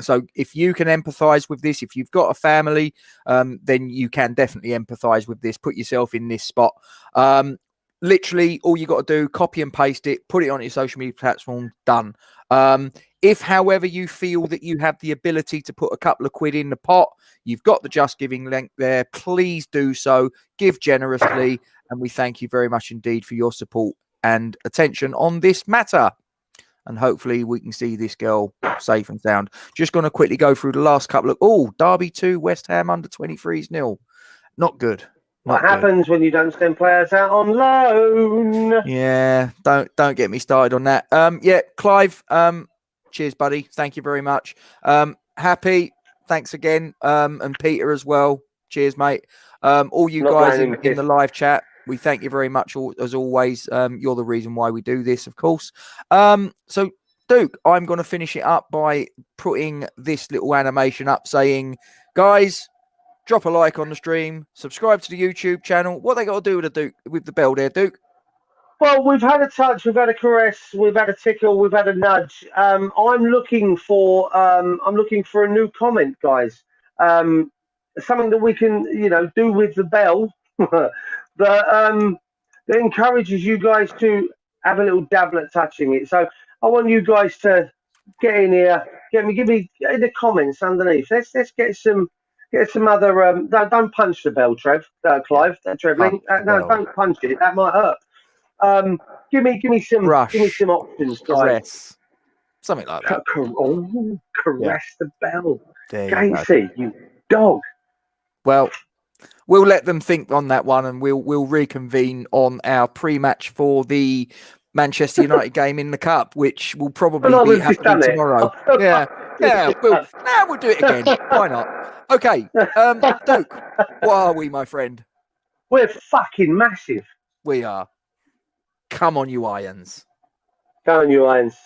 So if you can empathise with this, if you've got a family, then you can definitely empathise with this. Put yourself in this spot. Literally, all you got to do, copy and paste it, put it on your social media platform, done. If, however, you feel that you have the ability to put a couple of quid in the pot, you've got the Just Giving link there, please do so. Give generously, and we thank you very much indeed for your support and attention on this matter. And hopefully we can see this girl safe and sound. Just going to quickly go through the last couple of... Derby 2, West Ham under 23s 0. Not good. What happens when you don't send players out on loan? Yeah, don't get me started on that. Clive, cheers, buddy. Thank you very much. Happy, thanks again. And Peter as well. Cheers, mate. All you guys in the live chat, we thank you very much as always. You're the reason why we do this, of course. So, Duke, I'm going to finish it up by putting this little animation up saying, guys, drop a like on the stream, subscribe to the YouTube channel. What they got to do with the bell there, Duke? Well, we've had a touch, we've had a caress, we've had a tickle, we've had a nudge. I'm looking for a new comment, guys. Something that we can, do with the bell that encourages you guys to have a little dabble at touching it. So I want you guys to get in here, give me in the comments underneath. Let's get some other. Don't punch the bell, Clive. Trevling. No, don't punch it. That might hurt. Give me some options, guys. Caress. Something like that. Caress the bell. Casey, you dog. Well, we'll let them think on that one, and we'll reconvene on our pre-match for the Manchester United game in the Cup, which will probably be happening tomorrow. We'll do it again. Why not? Okay, Duke, what are we, my friend? We're fucking massive. We are. Come on, you Irons. Come on, you Irons.